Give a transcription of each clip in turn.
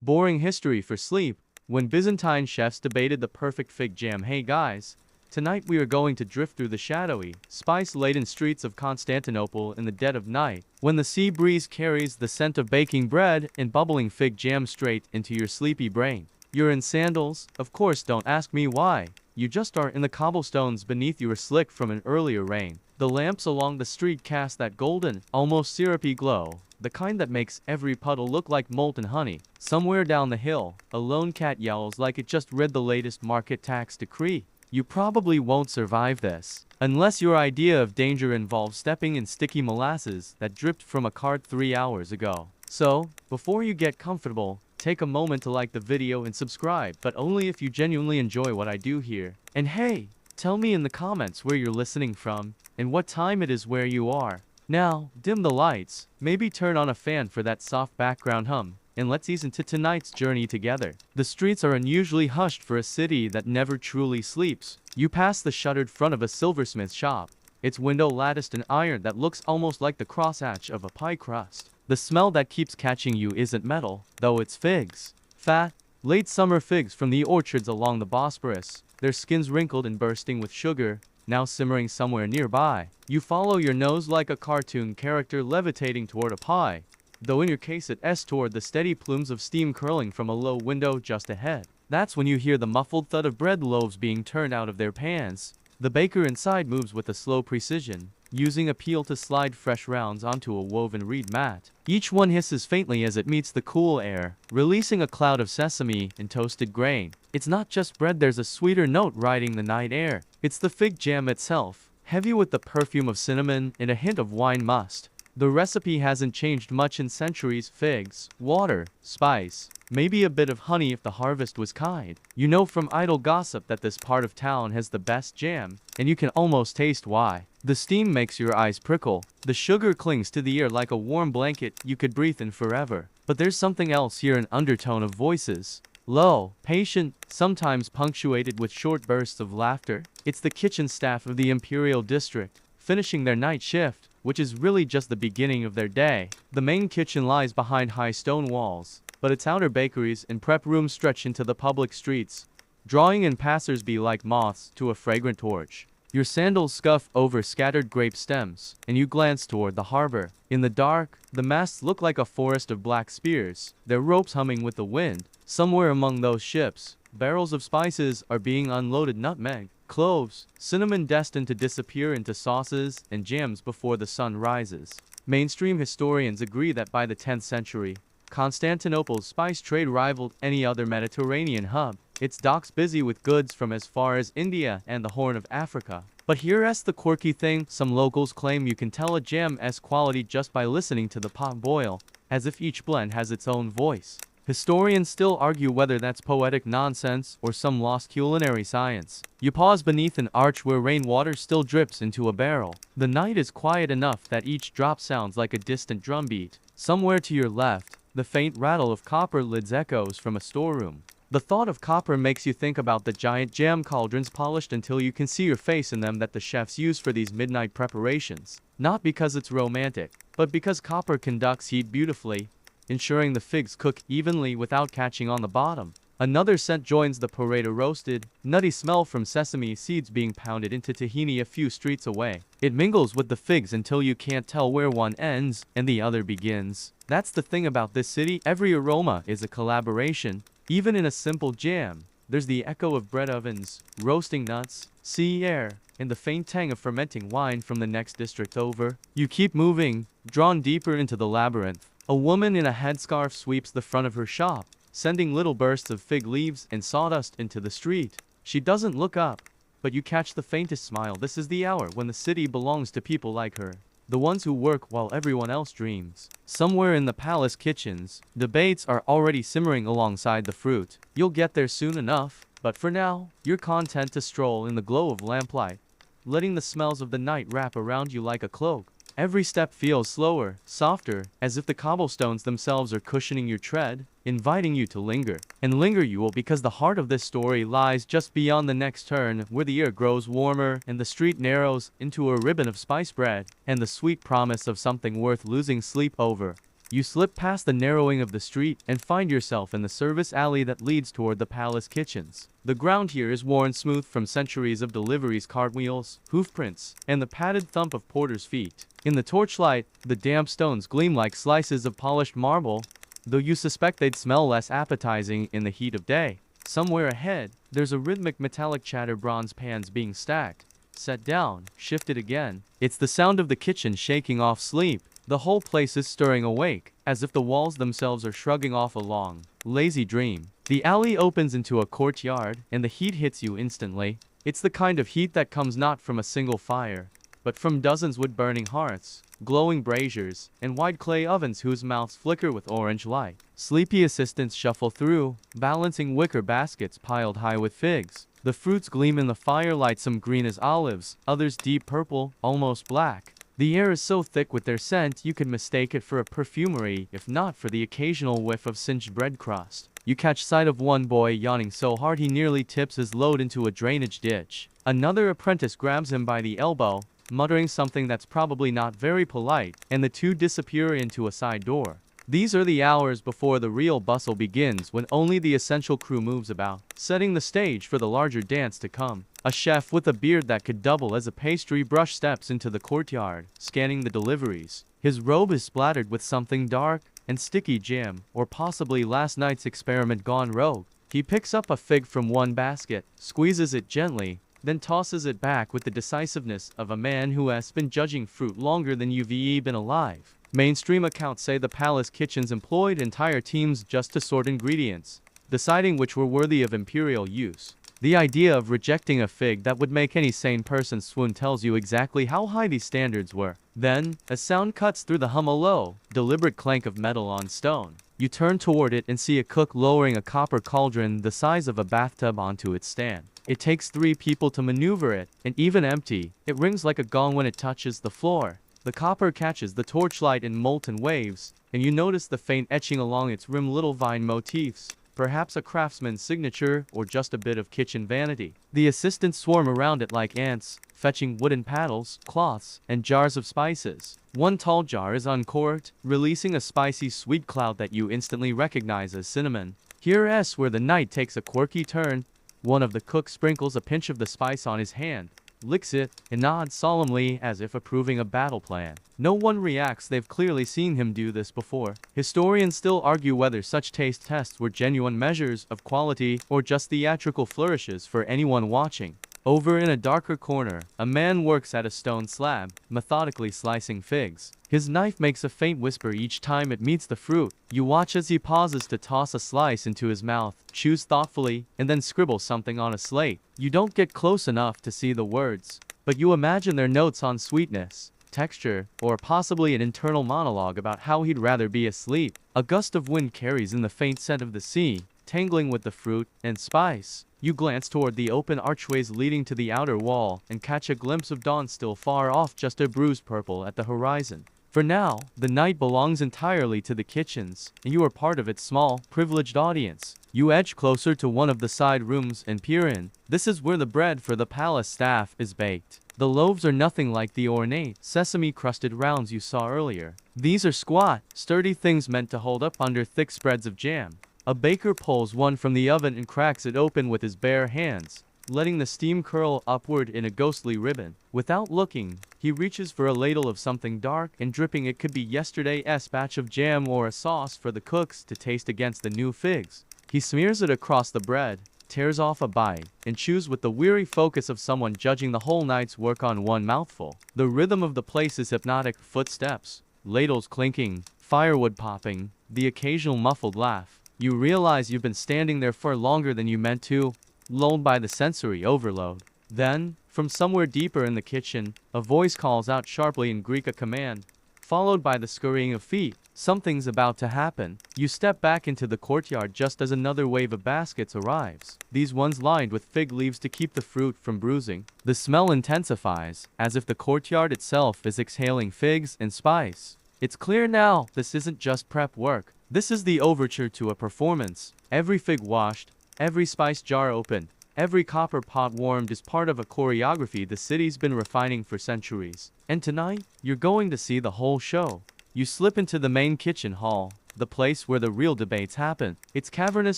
Boring history for sleep. When Byzantine chefs debated the perfect fig jam. Hey guys, tonight we are going to drift through the shadowy, spice-laden streets of Constantinople in the dead of night, when the sea breeze carries the scent of baking bread and bubbling fig jam straight into your sleepy brain. You're in sandals? Of course, don't ask me why. You just are. In the cobblestones beneath you are slick from an earlier rain. The lamps along the street cast that golden, almost syrupy glow, the kind that makes every puddle look like molten honey. Somewhere down the hill, a lone cat yowls like it just read the latest market tax decree. You probably won't survive this, unless your idea of danger involves stepping in sticky molasses that dripped from a cart 3 hours ago. So, before you get comfortable, take a moment to like the video and subscribe, but only if you genuinely enjoy what I do here. And hey, tell me in the comments where you're listening from, and what time it is where you are. Now, dim the lights, maybe turn on a fan for that soft background hum, and let's ease into tonight's journey together. The streets are unusually hushed for a city that never truly sleeps. You pass the shuttered front of a silversmith shop, its window latticed in iron that looks almost like the crosshatch of a pie crust. The smell that keeps catching you isn't metal, though it's figs. Fat, late summer figs from the orchards along the Bosporus, their skins wrinkled and bursting with sugar, now simmering somewhere nearby. You follow your nose like a cartoon character levitating toward a pie, though in your case it's toward the steady plumes of steam curling from a low window just ahead. That's when you hear the muffled thud of bread loaves being turned out of their pans. The baker inside moves with a slow precision, using a peel to slide fresh rounds onto a woven reed mat. Each one hisses faintly as it meets the cool air, releasing a cloud of sesame and toasted grain. It's not just bread, there's a sweeter note riding the night air. It's the fig jam itself, heavy with the perfume of cinnamon and a hint of wine must. The recipe hasn't changed much in centuries: figs, water, spice, maybe a bit of honey if the harvest was kind. You know from idle gossip that this part of town has the best jam, and you can almost taste why. The steam makes your eyes prickle. The sugar clings to the ear like a warm blanket you could breathe in forever. But there's something else here, an undertone of voices. Low, patient, sometimes punctuated with short bursts of laughter. It's the kitchen staff of the Imperial District, finishing their night shift, which is really just the beginning of their day. The main kitchen lies behind high stone walls, but its outer bakeries and prep rooms stretch into the public streets, drawing in passers-by like moths to a fragrant torch. Your sandals scuff over scattered grape stems, and you glance toward the harbor. In the dark, the masts look like a forest of black spears, their ropes humming with the wind. Somewhere among those ships, barrels of spices are being unloaded: nutmeg, cloves, cinnamon destined to disappear into sauces and jams before the sun rises. Mainstream historians agree that by the 10th century, Constantinople's spice trade rivaled any other Mediterranean hub, its docks busy with goods from as far as India and the Horn of Africa. But here's the quirky thing: some locals claim you can tell a jam's quality just by listening to the pot boil, as if each blend has its own voice. Historians still argue whether that's poetic nonsense or some lost culinary science. You pause beneath an arch where rainwater still drips into a barrel. The night is quiet enough that each drop sounds like a distant drumbeat. Somewhere to your left, the faint rattle of copper lids echoes from a storeroom. The thought of copper makes you think about the giant jam cauldrons polished until you can see your face in them that the chefs use for these midnight preparations. Not because it's romantic, but because copper conducts heat beautifully, ensuring the figs cook evenly without catching on the bottom. Another scent joins the parade: a roasted, nutty smell from sesame seeds being pounded into tahini a few streets away. It mingles with the figs until you can't tell where one ends and the other begins. That's the thing about this city: every aroma is a collaboration. Even in a simple jam, there's the echo of bread ovens, roasting nuts, sea air, and the faint tang of fermenting wine from the next district over. You keep moving, drawn deeper into the labyrinth. A woman in a headscarf sweeps the front of her shop, sending little bursts of fig leaves and sawdust into the street. She doesn't look up, but you catch the faintest smile. This is the hour when the city belongs to people like her, the ones who work while everyone else dreams. Somewhere in the palace kitchens, debates are already simmering alongside the fruit. You'll get there soon enough, but for now, you're content to stroll in the glow of lamplight, letting the smells of the night wrap around you like a cloak. Every step feels slower, softer, as if the cobblestones themselves are cushioning your tread, inviting you to linger. And linger you will, because the heart of this story lies just beyond the next turn, where the air grows warmer and the street narrows into a ribbon of spice bread and the sweet promise of something worth losing sleep over. You slip past the narrowing of the street and find yourself in the service alley that leads toward the palace kitchens. The ground here is worn smooth from centuries of deliveries, cartwheels, hoofprints, and the padded thump of porters' feet. In the torchlight, the damp stones gleam like slices of polished marble, though you suspect they'd smell less appetizing in the heat of day. Somewhere ahead, there's a rhythmic metallic chatter, bronze pans being stacked, set down, shifted again. It's the sound of the kitchen shaking off sleep. The whole place is stirring awake, as if the walls themselves are shrugging off a long, lazy dream. The alley opens into a courtyard, and the heat hits you instantly. It's the kind of heat that comes not from a single fire, but from dozens wood-burning hearths, glowing braziers, and wide clay ovens whose mouths flicker with orange light. Sleepy assistants shuffle through, balancing wicker baskets piled high with figs. The fruits gleam in the firelight, some green as olives, others deep purple, almost black. The air is so thick with their scent you could mistake it for a perfumery, if not for the occasional whiff of singed bread crust. You catch sight of one boy yawning so hard he nearly tips his load into a drainage ditch. Another apprentice grabs him by the elbow, muttering something that's probably not very polite, and the two disappear into a side door. These are the hours before the real bustle begins, when only the essential crew moves about, setting the stage for the larger dance to come. A chef with a beard that could double as a pastry brush steps into the courtyard, scanning the deliveries. His robe is splattered with something dark and sticky jam, or possibly last night's experiment gone rogue. He picks up a fig from one basket, squeezes it gently, then tosses it back with the decisiveness of a man who has been judging fruit longer than you've been alive. Mainstream accounts say the palace kitchens employed entire teams just to sort ingredients, deciding which were worthy of imperial use. The idea of rejecting a fig that would make any sane person swoon tells you exactly how high these standards were. Then, a sound cuts through the hum, a low, deliberate clank of metal on stone. You turn toward it and see a cook lowering a copper cauldron the size of a bathtub onto its stand. It takes 3 people to maneuver it, and even empty, it rings like a gong when it touches the floor. The copper catches the torchlight in molten waves, and you notice the faint etching along its rim, little vine motifs, perhaps a craftsman's signature or just a bit of kitchen vanity. The assistants swarm around it like ants, fetching wooden paddles, cloths, and jars of spices. One tall jar is uncorked, releasing a spicy sweet cloud that you instantly recognize as cinnamon. Here's where the night takes a quirky turn. One of the cooks sprinkles a pinch of the spice on his hand, licks it, and nods solemnly as if approving a battle plan. No one reacts, they've clearly seen him do this before. Historians still argue whether such taste tests were genuine measures of quality or just theatrical flourishes for anyone watching. Over in a darker corner, a man works at a stone slab, methodically slicing figs. His knife makes a faint whisper each time it meets the fruit. You watch as he pauses to toss a slice into his mouth, chews thoughtfully, and then scribbles something on a slate. You don't get close enough to see the words, but you imagine their notes on sweetness, texture, or possibly an internal monologue about how he'd rather be asleep. A gust of wind carries in the faint scent of the sea, tangling with the fruit and spice. You glance toward the open archways leading to the outer wall and catch a glimpse of dawn still far off, just a bruised purple at the horizon. For now, the night belongs entirely to the kitchens, and you are part of its small, privileged audience. You edge closer to one of the side rooms and peer in. This is where the bread for the palace staff is baked. The loaves are nothing like the ornate, sesame-crusted rounds you saw earlier. These are squat, sturdy things meant to hold up under thick spreads of jam. A baker pulls one from the oven and cracks it open with his bare hands, letting the steam curl upward in a ghostly ribbon. Without looking, he reaches for a ladle of something dark and dripping. It could be yesterday's batch of jam or a sauce for the cooks to taste against the new figs. He smears it across the bread, tears off a bite, and chews with the weary focus of someone judging the whole night's work on one mouthful. The rhythm of the place is hypnotic. Footsteps, ladles clinking, firewood popping, the occasional muffled laugh. You realize you've been standing there for longer than you meant to, lulled by the sensory overload. Then, from somewhere deeper in the kitchen, a voice calls out sharply in Greek a command, followed by the scurrying of feet. Something's about to happen. You step back into the courtyard just as another wave of baskets arrives, these ones lined with fig leaves to keep the fruit from bruising. The smell intensifies, as if the courtyard itself is exhaling figs and spice. It's clear now, this isn't just prep work. This is the overture to a performance. Every fig washed, every spice jar opened, every copper pot warmed is part of a choreography the city's been refining for centuries. And tonight, you're going to see the whole show. you slip into the main kitchen hall, the place where the real debates happen. Its cavernous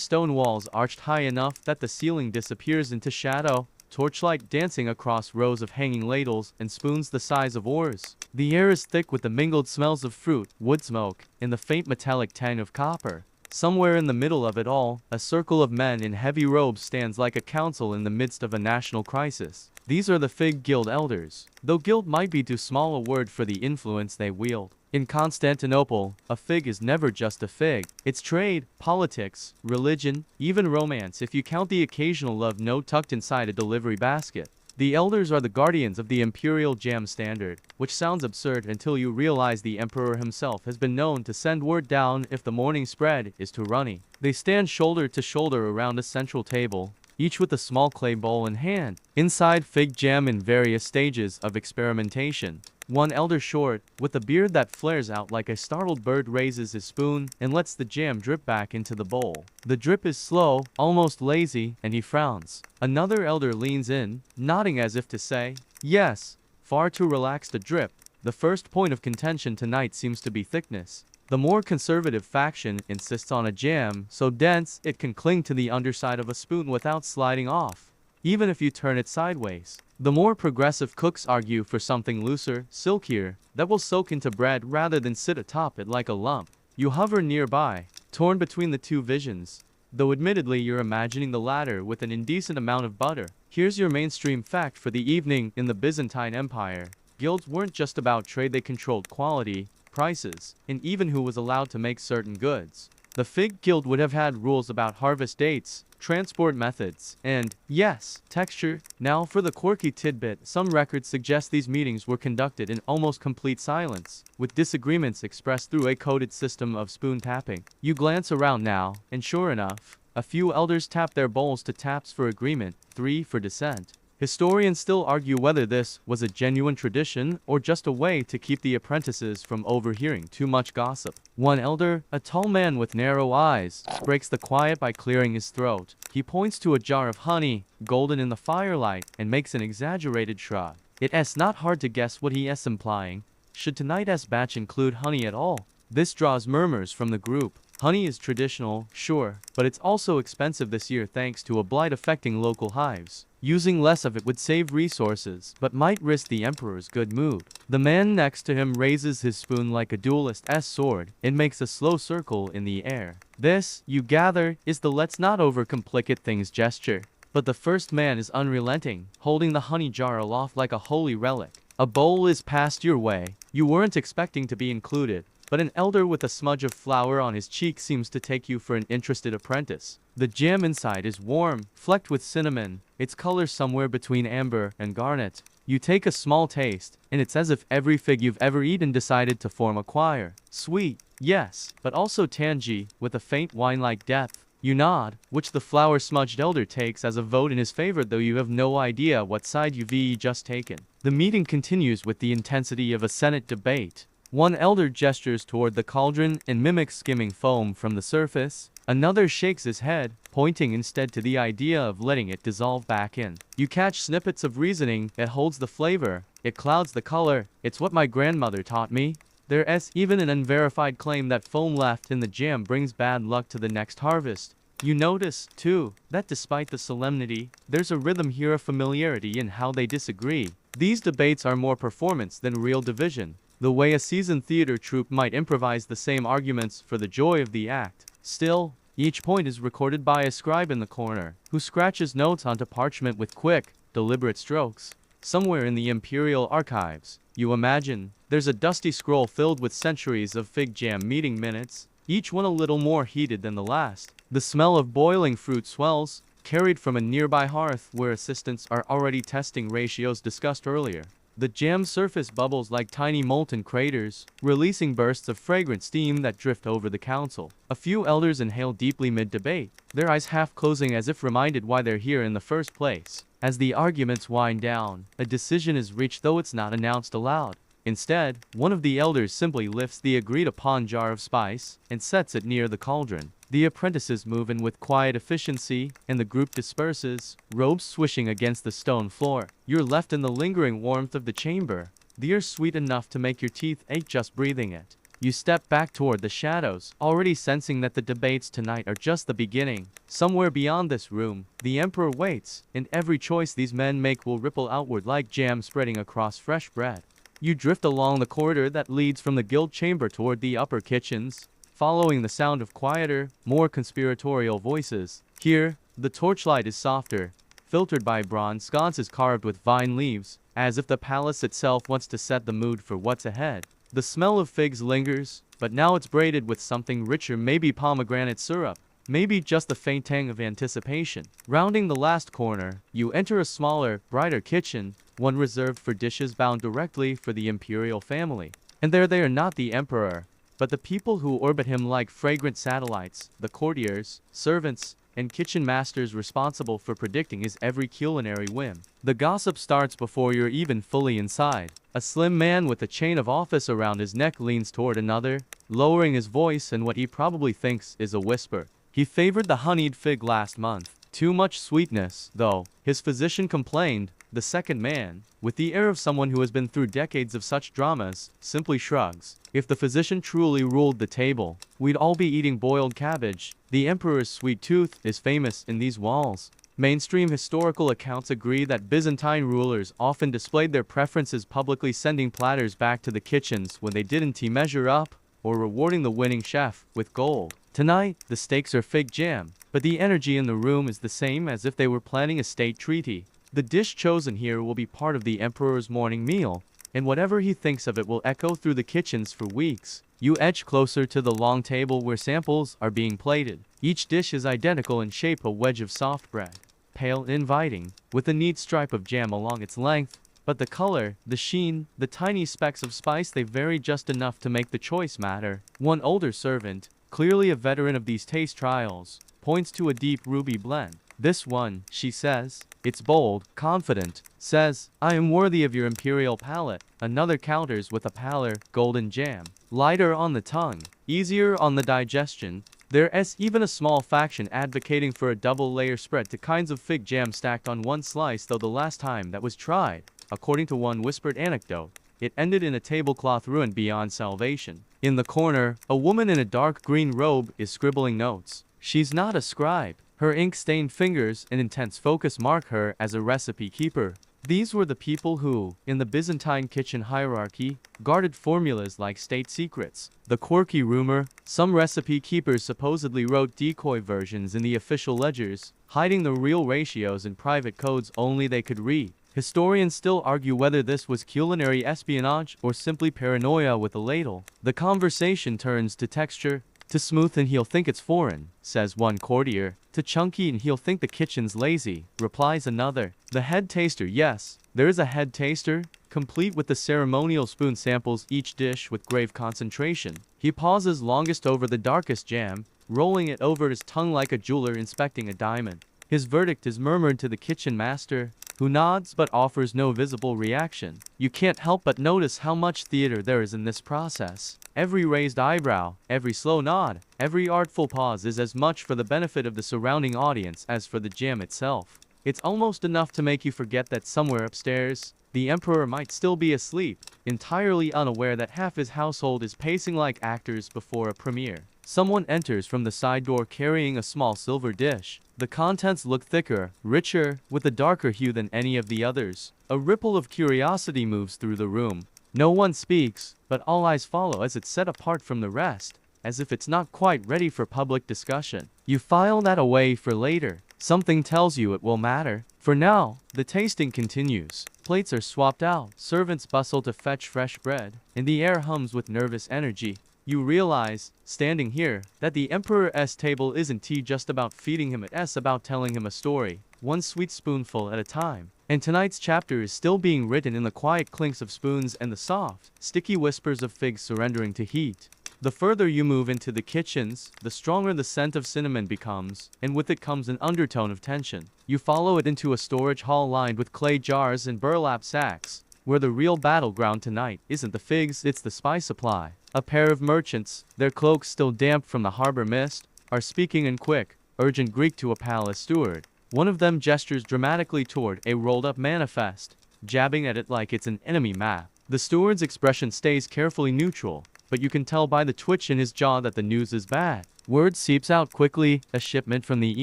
stone walls arched high enough that the ceiling disappears into shadow, torchlight dancing across rows of hanging ladles and spoons the size of oars. The air is thick with the mingled smells of fruit, wood smoke, and the faint metallic tang of copper. Somewhere in the middle of it all, a circle of men in heavy robes stands like a council in the midst of a national crisis. These are the Fig Guild elders, though guild might be too small a word for the influence they wield. In Constantinople, a fig is never just a fig. It's trade, politics, religion, even romance if you count the occasional love note tucked inside a delivery basket. The elders are the guardians of the imperial jam standard, which sounds absurd until you realize the emperor himself has been known to send word down if the morning spread is too runny. They stand shoulder to shoulder around a central table, each with a small clay bowl in hand. Inside fig jam in various stages of experimentation. One elder short, with a beard that flares out like a startled bird, raises his spoon and lets the jam drip back into the bowl. The drip is slow, almost lazy, and he frowns. Another elder leans in, nodding as if to say, "Yes, far too relaxed a drip." The first point of contention tonight seems to be thickness. The more conservative faction insists on a jam so dense it can cling to the underside of a spoon without sliding off, even if you turn it sideways. The more progressive cooks argue for something looser, silkier, that will soak into bread rather than sit atop it like a lump. You hover nearby, torn between the two visions, though admittedly you're imagining the latter with an indecent amount of butter. Here's your mainstream fact for the evening. In the Byzantine Empire, guilds weren't just about trade, they controlled quality, prices, and even who was allowed to make certain goods. The Fig Guild would have had rules about harvest dates, transport methods, and, yes, texture. Now for the quirky tidbit, some records suggest these meetings were conducted in almost complete silence, with disagreements expressed through a coded system of spoon tapping. You glance around now, and sure enough, a few elders tap their bowls to taps for agreement, 3 for dissent. Historians still argue whether this was a genuine tradition or just a way to keep the apprentices from overhearing too much gossip. One elder, a tall man with narrow eyes, breaks the quiet by clearing his throat. He points to a jar of honey, golden in the firelight, and makes an exaggerated shrug. It's not hard to guess what he is implying. Should tonight's batch include honey at all? This draws murmurs from the group. Honey is traditional, sure, but it's also expensive this year thanks to a blight affecting local hives. Using less of it would save resources, but might risk the emperor's good mood. The man next to him raises his spoon like a duelist's sword and makes a slow circle in the air. This, you gather, is the let's not overcomplicate things gesture. But the first man is unrelenting, holding the honey jar aloft like a holy relic. A bowl is passed your way. You weren't expecting to be included, but an elder with a smudge of flour on his cheek seems to take you for an interested apprentice. The jam inside is warm, flecked with cinnamon, its color somewhere between amber and garnet. You take a small taste, and it's as if every fig you've ever eaten decided to form a choir. Sweet, yes, but also tangy, with a faint wine-like depth. You nod, which the flour-smudged elder takes as a vote in his favor, though you have no idea what side you've just taken. The meeting continues with the intensity of a Senate debate. One elder gestures toward the cauldron and mimics skimming foam from the surface. Another shakes his head, pointing instead to the idea of letting it dissolve back in. You catch snippets of reasoning. It holds the flavor, it clouds the color, it's what my grandmother taught me. There's even an unverified claim that foam left in the jam brings bad luck to the next harvest. You notice, too, that despite the solemnity, there's a rhythm here, a familiarity in how they disagree. These debates are more performance than real division. The way a seasoned theater troupe might improvise the same arguments for the joy of the act. Still, each point is recorded by a scribe in the corner, who scratches notes onto parchment with quick, deliberate strokes. Somewhere in the imperial archives, you imagine, there's a dusty scroll filled with centuries of fig jam meeting minutes, each one a little more heated than the last. The smell of boiling fruit swells, carried from a nearby hearth where assistants are already testing ratios discussed earlier. The jam surface bubbles like tiny molten craters, releasing bursts of fragrant steam that drift over the council. A few elders inhale deeply mid-debate, their eyes half closing as if reminded why they're here in the first place. As the arguments wind down, a decision is reached, though it's not announced aloud. Instead, one of the elders simply lifts the agreed-upon jar of spice and sets it near the cauldron. The apprentices move in with quiet efficiency, and the group disperses, robes swishing against the stone floor. You're left in the lingering warmth of the chamber. The air's sweet enough to make your teeth ache just breathing it. You step back toward the shadows, already sensing that the debates tonight are just the beginning. Somewhere beyond this room, the Emperor waits, and every choice these men make will ripple outward like jam spreading across fresh bread. You drift along the corridor that leads from the guild chamber toward the upper kitchens, following the sound of quieter, more conspiratorial voices. Here, the torchlight is softer, filtered by bronze sconces carved with vine leaves, as if the palace itself wants to set the mood for what's ahead. The smell of figs lingers, but now it's braided with something richer, maybe pomegranate syrup, maybe just the faint tang of anticipation. Rounding the last corner, you enter a smaller, brighter kitchen, one reserved for dishes bound directly for the imperial family. And there they are, not the emperor, but the people who orbit him like fragrant satellites, the courtiers, servants, and kitchen masters responsible for predicting his every culinary whim. The gossip starts before you're even fully inside. A slim man with a chain of office around his neck leans toward another, lowering his voice in what he probably thinks is a whisper. He favored the honeyed fig last month. Too much sweetness, though, his physician complained. The second man, with the air of someone who has been through decades of such dramas, simply shrugs. If the physician truly ruled the table, we'd all be eating boiled cabbage. The emperor's sweet tooth is famous in these walls. Mainstream historical accounts agree that Byzantine rulers often displayed their preferences, publicly sending platters back to the kitchens when they didn't measure up, or rewarding the winning chef with gold. Tonight, the stakes are fig jam, but the energy in the room is the same as if they were planning a state treaty. The dish chosen here will be part of the emperor's morning meal, and whatever he thinks of it will echo through the kitchens for weeks. You edge closer to the long table where samples are being plated. Each dish is identical in shape, a wedge of soft bread, pale and inviting, with a neat stripe of jam along its length. But the color, the sheen, the tiny specks of spice, they vary just enough to make the choice matter. One older servant, clearly a veteran of these taste trials, points to a deep ruby blend. This one, she says, it's bold, confident, says, I am worthy of your imperial palate. Another counters with a paler, golden jam, lighter on the tongue, easier on the digestion. There's even a small faction advocating for a double-layer spread to kinds of fig jam stacked on one slice, though the last time that was tried, according to one whispered anecdote, it ended in a tablecloth ruined beyond salvation. In the corner, a woman in a dark green robe is scribbling notes. She's not a scribe. Her ink-stained fingers and intense focus mark her as a recipe keeper. These were the people who, in the Byzantine kitchen hierarchy, guarded formulas like state secrets. The quirky rumor, some recipe keepers supposedly wrote decoy versions in the official ledgers, hiding the real ratios in private codes only they could read. Historians still argue whether this was culinary espionage or simply paranoia with a ladle. The conversation turns to texture. To smooth and he'll think it's foreign, says one courtier. To chunky and he'll think the kitchen's lazy, replies another. The head taster, yes, there is a head taster, complete with the ceremonial spoon, samples each dish with grave concentration. He pauses longest over the darkest jam, rolling it over his tongue like a jeweler inspecting a diamond. His verdict is murmured to the kitchen master, who nods but offers no visible reaction. You can't help but notice how much theater there is in this process. Every raised eyebrow, every slow nod, every artful pause is as much for the benefit of the surrounding audience as for the jam itself. It's almost enough to make you forget that somewhere upstairs, the emperor might still be asleep, entirely unaware that half his household is pacing like actors before a premiere. Someone enters from the side door carrying a small silver dish. The contents look thicker, richer, with a darker hue than any of the others. A ripple of curiosity moves through the room. No one speaks, but all eyes follow as it's set apart from the rest, as if it's not quite ready for public discussion. You file that away for later. Something tells you it will matter. For now, the tasting continues. Plates are swapped out, servants bustle to fetch fresh bread, and the air hums with nervous energy. You realize, standing here, that the emperor's table isn't just about feeding him, it's about telling him a story, one sweet spoonful at a time. And tonight's chapter is still being written in the quiet clinks of spoons and the soft, sticky whispers of figs surrendering to heat. The further you move into the kitchens, the stronger the scent of cinnamon becomes, and with it comes an undertone of tension. You follow it into a storage hall lined with clay jars and burlap sacks, where the real battleground tonight isn't the figs, it's the spice supply. A pair of merchants, their cloaks still damp from the harbor mist, are speaking in quick, urgent Greek to a palace steward. One of them gestures dramatically toward a rolled-up manifest, jabbing at it like it's an enemy map. The steward's expression stays carefully neutral, but you can tell by the twitch in his jaw that the news is bad. Word seeps out quickly, a shipment from the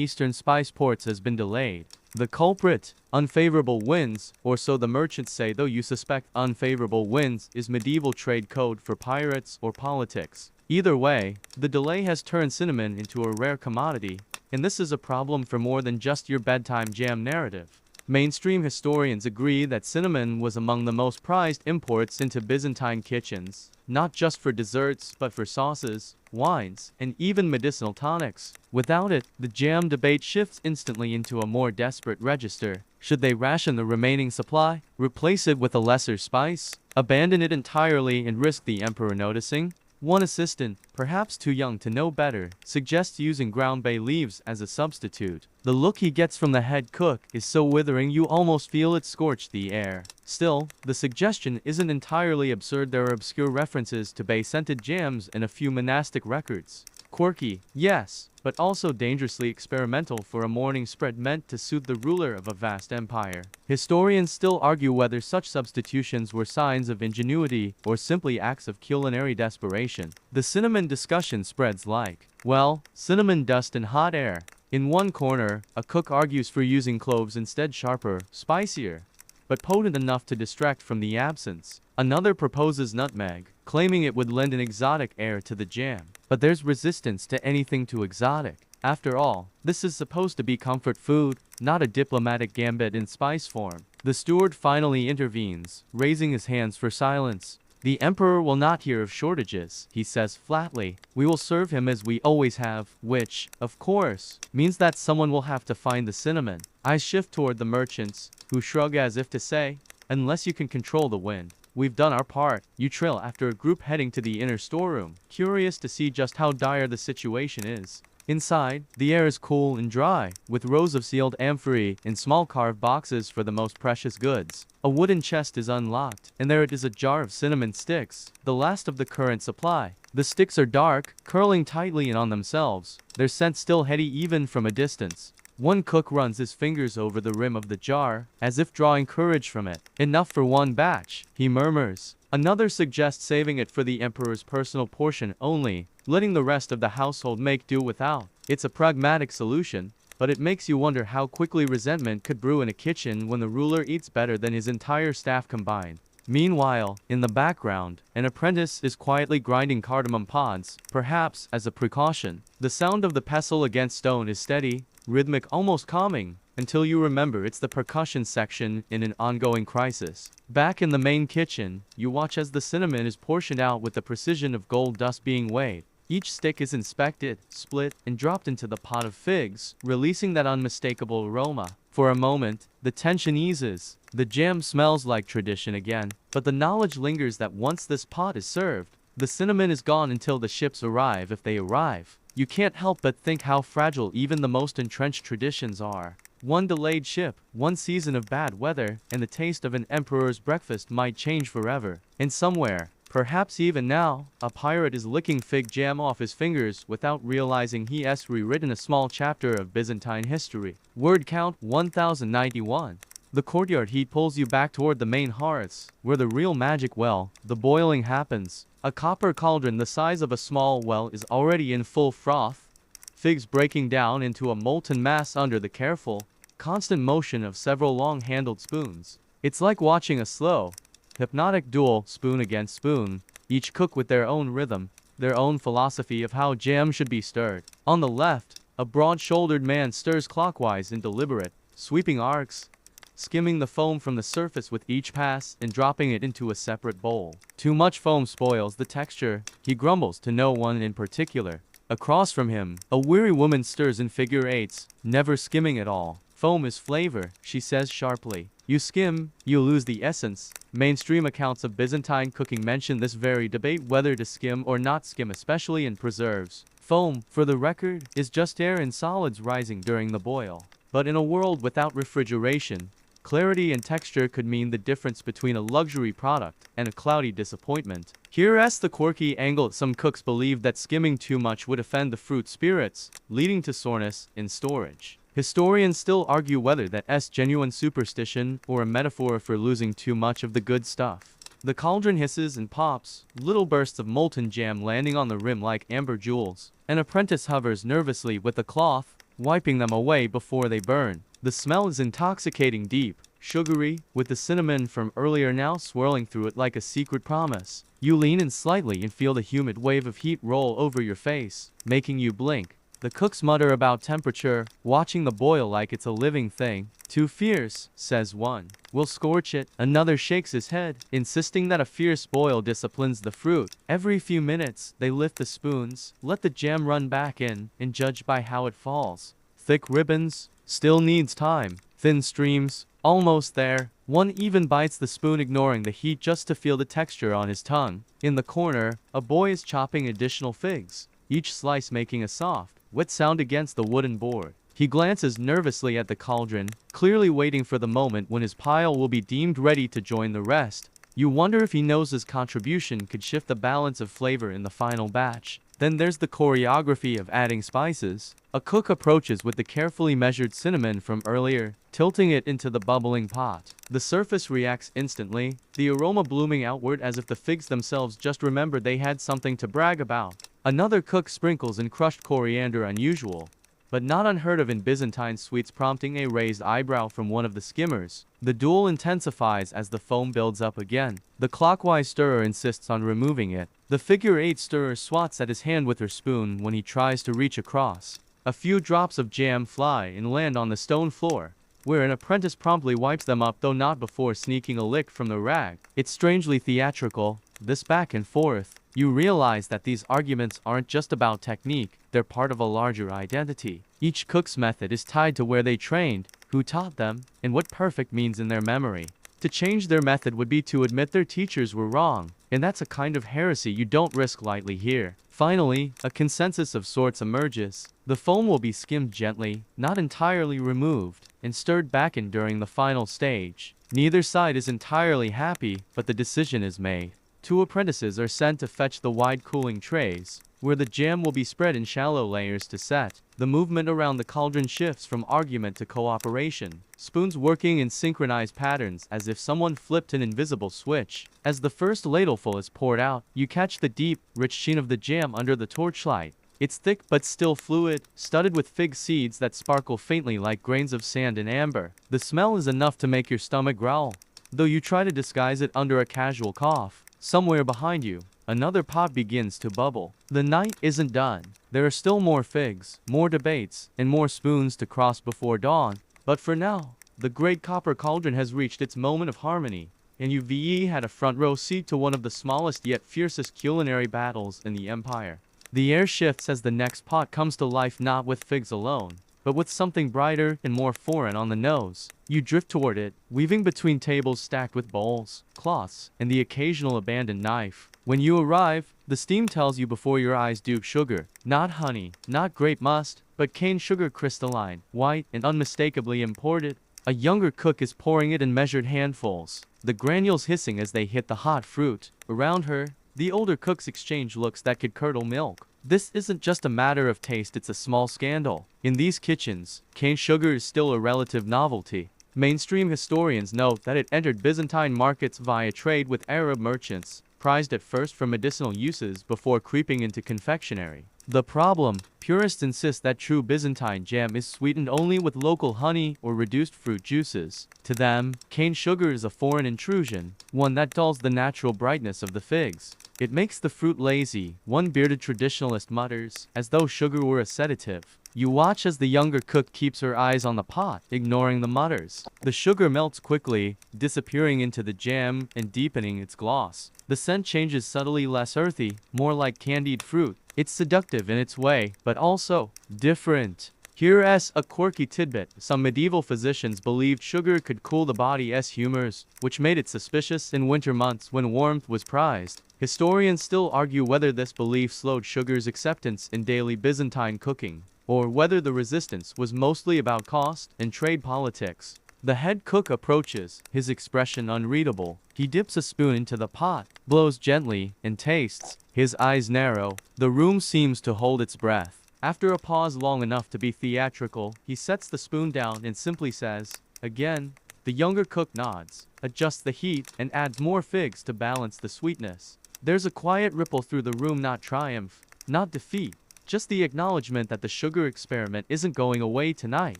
eastern spice ports has been delayed. The culprit, unfavorable winds, or so the merchants say, though you suspect unfavorable winds is medieval trade code for pirates or politics. Either way, the delay has turned cinnamon into a rare commodity, and this is a problem for more than just your bedtime jam narrative. Mainstream historians agree that cinnamon was among the most prized imports into Byzantine kitchens, not just for desserts but for sauces, wines, and even medicinal tonics. Without it, the jam debate shifts instantly into a more desperate register. Should they ration the remaining supply, replace it with a lesser spice, abandon it entirely and risk the emperor noticing? One assistant, perhaps too young to know better, suggests using ground bay leaves as a substitute. The look he gets from the head cook is so withering you almost feel it scorch the air. Still, the suggestion isn't entirely absurd. There are obscure references to bay-scented jams and a few monastic records. Quirky, yes, but also dangerously experimental for a morning spread meant to soothe the ruler of a vast empire. Historians still argue whether such substitutions were signs of ingenuity or simply acts of culinary desperation. The cinnamon discussion spreads like, well, cinnamon dust and hot air. In one corner, a cook argues for using cloves instead, sharper, spicier, but potent enough to distract from the absence. Another proposes nutmeg, claiming it would lend an exotic air to the jam. But there's resistance to anything too exotic. After all, this is supposed to be comfort food, not a diplomatic gambit in spice form. The steward finally intervenes, raising his hands for silence. The emperor will not hear of shortages, he says flatly. We will serve him as we always have, which, of course, means that someone will have to find the cinnamon. Eyes shift toward the merchants, who shrug as if to say, unless you can control the wind, we've done our part. You trill after a group heading to the inner storeroom, curious to see just how dire the situation is. Inside, the air is cool and dry, with rows of sealed amphorae in small carved boxes for the most precious goods. A wooden chest is unlocked, and there it is, a jar of cinnamon sticks, the last of the current supply. The sticks are dark, curling tightly in on themselves, their scent still heady even from a distance. One cook runs his fingers over the rim of the jar, as if drawing courage from it. Enough for one batch, he murmurs. Another suggests saving it for the emperor's personal portion only, letting the rest of the household make do without. It's a pragmatic solution, but it makes you wonder how quickly resentment could brew in a kitchen when the ruler eats better than his entire staff combined. Meanwhile, in the background, an apprentice is quietly grinding cardamom pods, perhaps as a precaution. The sound of the pestle against stone is steady, rhythmic, almost calming, until you remember it's the percussion section in an ongoing crisis. Back in the main kitchen, you watch as the cinnamon is portioned out with the precision of gold dust being weighed. Each stick is inspected, split, and dropped into the pot of figs, releasing that unmistakable aroma. For a moment, the tension eases. The jam smells like tradition again, but the knowledge lingers that once this pot is served, the cinnamon is gone until the ships arrive, if they arrive. You can't help but think how fragile even the most entrenched traditions are. One delayed ship, one season of bad weather, and the taste of an emperor's breakfast might change forever. And somewhere, perhaps even now, a pirate is licking fig jam off his fingers without realizing he has rewritten a small chapter of Byzantine history. Word count 1091. The courtyard heat pulls you back toward the main hearths, where the real magic, well, the boiling happens. A copper cauldron the size of a small well is already in full froth, figs breaking down into a molten mass under the careful, constant motion of several long-handled spoons. It's like watching a slow, hypnotic duel, spoon against spoon, each cook with their own rhythm, their own philosophy of how jam should be stirred. On the left, a broad-shouldered man stirs clockwise in deliberate, sweeping arcs, skimming the foam from the surface with each pass and dropping it into a separate bowl. Too much foam spoils the texture, he grumbles to no one in particular. Across from him, a weary woman stirs in figure eights, never skimming at all. Foam is flavor, she says sharply. You skim, you lose the essence. Mainstream accounts of Byzantine cooking mention this very debate, whether to skim or not skim, especially in preserves. Foam, for the record, is just air in solids rising during the boil. But in a world without refrigeration, clarity and texture could mean the difference between a luxury product and a cloudy disappointment. Here's the quirky angle. Some cooks believe that skimming too much would offend the fruit spirits, leading to soreness in storage. Historians still argue whether that's genuine superstition or a metaphor for losing too much of the good stuff. The cauldron hisses and pops, little bursts of molten jam landing on the rim like amber jewels. An apprentice hovers nervously with a cloth, wiping them away before they burn. The smell is intoxicating, deep, sugary, with the cinnamon from earlier now swirling through it like a secret promise. You lean in slightly and feel the humid wave of heat roll over your face, making you blink. The cooks mutter about temperature, watching the boil like it's a living thing. "Too fierce," says one. "We'll scorch it." Another shakes his head, insisting that a fierce boil disciplines the fruit. Every few minutes, they lift the spoons, let the jam run back in, and judge by how it falls. Thick ribbons, still needs time. Thin streams, almost there. One even bites the spoon, ignoring the heat just to feel the texture on his tongue. In the corner, a boy is chopping additional figs, each slice making a soft, wet sound against the wooden board. He glances nervously at the cauldron, clearly waiting for the moment when his pile will be deemed ready to join the rest. You wonder if he knows his contribution could shift the balance of flavor in the final batch. Then there's the choreography of adding spices. A cook approaches with the carefully measured cinnamon from earlier, tilting it into the bubbling pot. The surface reacts instantly, the aroma blooming outward as if the figs themselves just remembered they had something to brag about. Another cook sprinkles in crushed coriander, unusual, but not unheard of in Byzantine sweets, prompting a raised eyebrow from one of the skimmers. The duel intensifies as the foam builds up again. The clockwise stirrer insists on removing it. The figure-8 stirrer swats at his hand with her spoon when he tries to reach across. A few drops of jam fly and land on the stone floor, where an apprentice promptly wipes them up, though not before sneaking a lick from the rag. It's strangely theatrical, this back and forth. You realize that these arguments aren't just about technique, they're part of a larger identity. Each cook's method is tied to where they trained, who taught them, and what perfect means in their memory. To change their method would be to admit their teachers were wrong, and that's a kind of heresy you don't risk lightly here. Finally, a consensus of sorts emerges. The foam will be skimmed gently, not entirely removed, and stirred back in during the final stage. Neither side is entirely happy, but the decision is made. 2 apprentices are sent to fetch the wide cooling trays, where the jam will be spread in shallow layers to set. The movement around the cauldron shifts from argument to cooperation, spoons working in synchronized patterns as if someone flipped an invisible switch. As the first ladleful is poured out, you catch the deep, rich sheen of the jam under the torchlight. It's thick but still fluid, studded with fig seeds that sparkle faintly like grains of sand in amber. The smell is enough to make your stomach growl, though you try to disguise it under a casual cough. Somewhere behind you, another pot begins to bubble. The night isn't done. There are still more figs, more debates, and more spoons to cross before dawn. But for now, the great copper cauldron has reached its moment of harmony, and you've had a front row seat to one of the smallest yet fiercest culinary battles in the empire. The air shifts as the next pot comes to life, not with figs alone, but with something brighter and more foreign on the nose. You drift toward it, weaving between tables stacked with bowls, cloths, and the occasional abandoned knife. When you arrive, the steam tells you before your eyes duke sugar. Not honey, not grape must, but cane sugar, crystalline, white, and unmistakably imported. A younger cook is pouring it in measured handfuls, the granules hissing as they hit the hot fruit. Around her, the older cooks exchange looks that could curdle milk. This isn't just a matter of taste, it's a small scandal. In these kitchens, cane sugar is still a relative novelty. Mainstream historians note that it entered Byzantine markets via trade with Arab merchants, prized at first for medicinal uses before creeping into confectionery. The problem: purists insist that true Byzantine jam is sweetened only with local honey or reduced fruit juices. To them, cane sugar is a foreign intrusion, one that dulls the natural brightness of the figs. It makes the fruit lazy, one bearded traditionalist mutters, as though sugar were a sedative. You watch as the younger cook keeps her eyes on the pot, ignoring the mutters. The sugar melts quickly, disappearing into the jam and deepening its gloss. The scent changes subtly, less earthy, more like candied fruit. It's seductive in its way, but also different. Here's a quirky tidbit. Some medieval physicians believed sugar could cool the body's humors, which made it suspicious in winter months when warmth was prized. Historians still argue whether this belief slowed sugar's acceptance in daily Byzantine cooking, or whether the resistance was mostly about cost and trade politics. The head cook approaches, his expression unreadable. He dips a spoon into the pot, blows gently, and tastes. His eyes narrow. The room seems to hold its breath. After a pause long enough to be theatrical, he sets the spoon down and simply says, "Again." The younger cook nods, adjusts the heat, and adds more figs to balance the sweetness. There's a quiet ripple through the room, not triumph, not defeat, just the acknowledgement that the sugar experiment isn't going away tonight.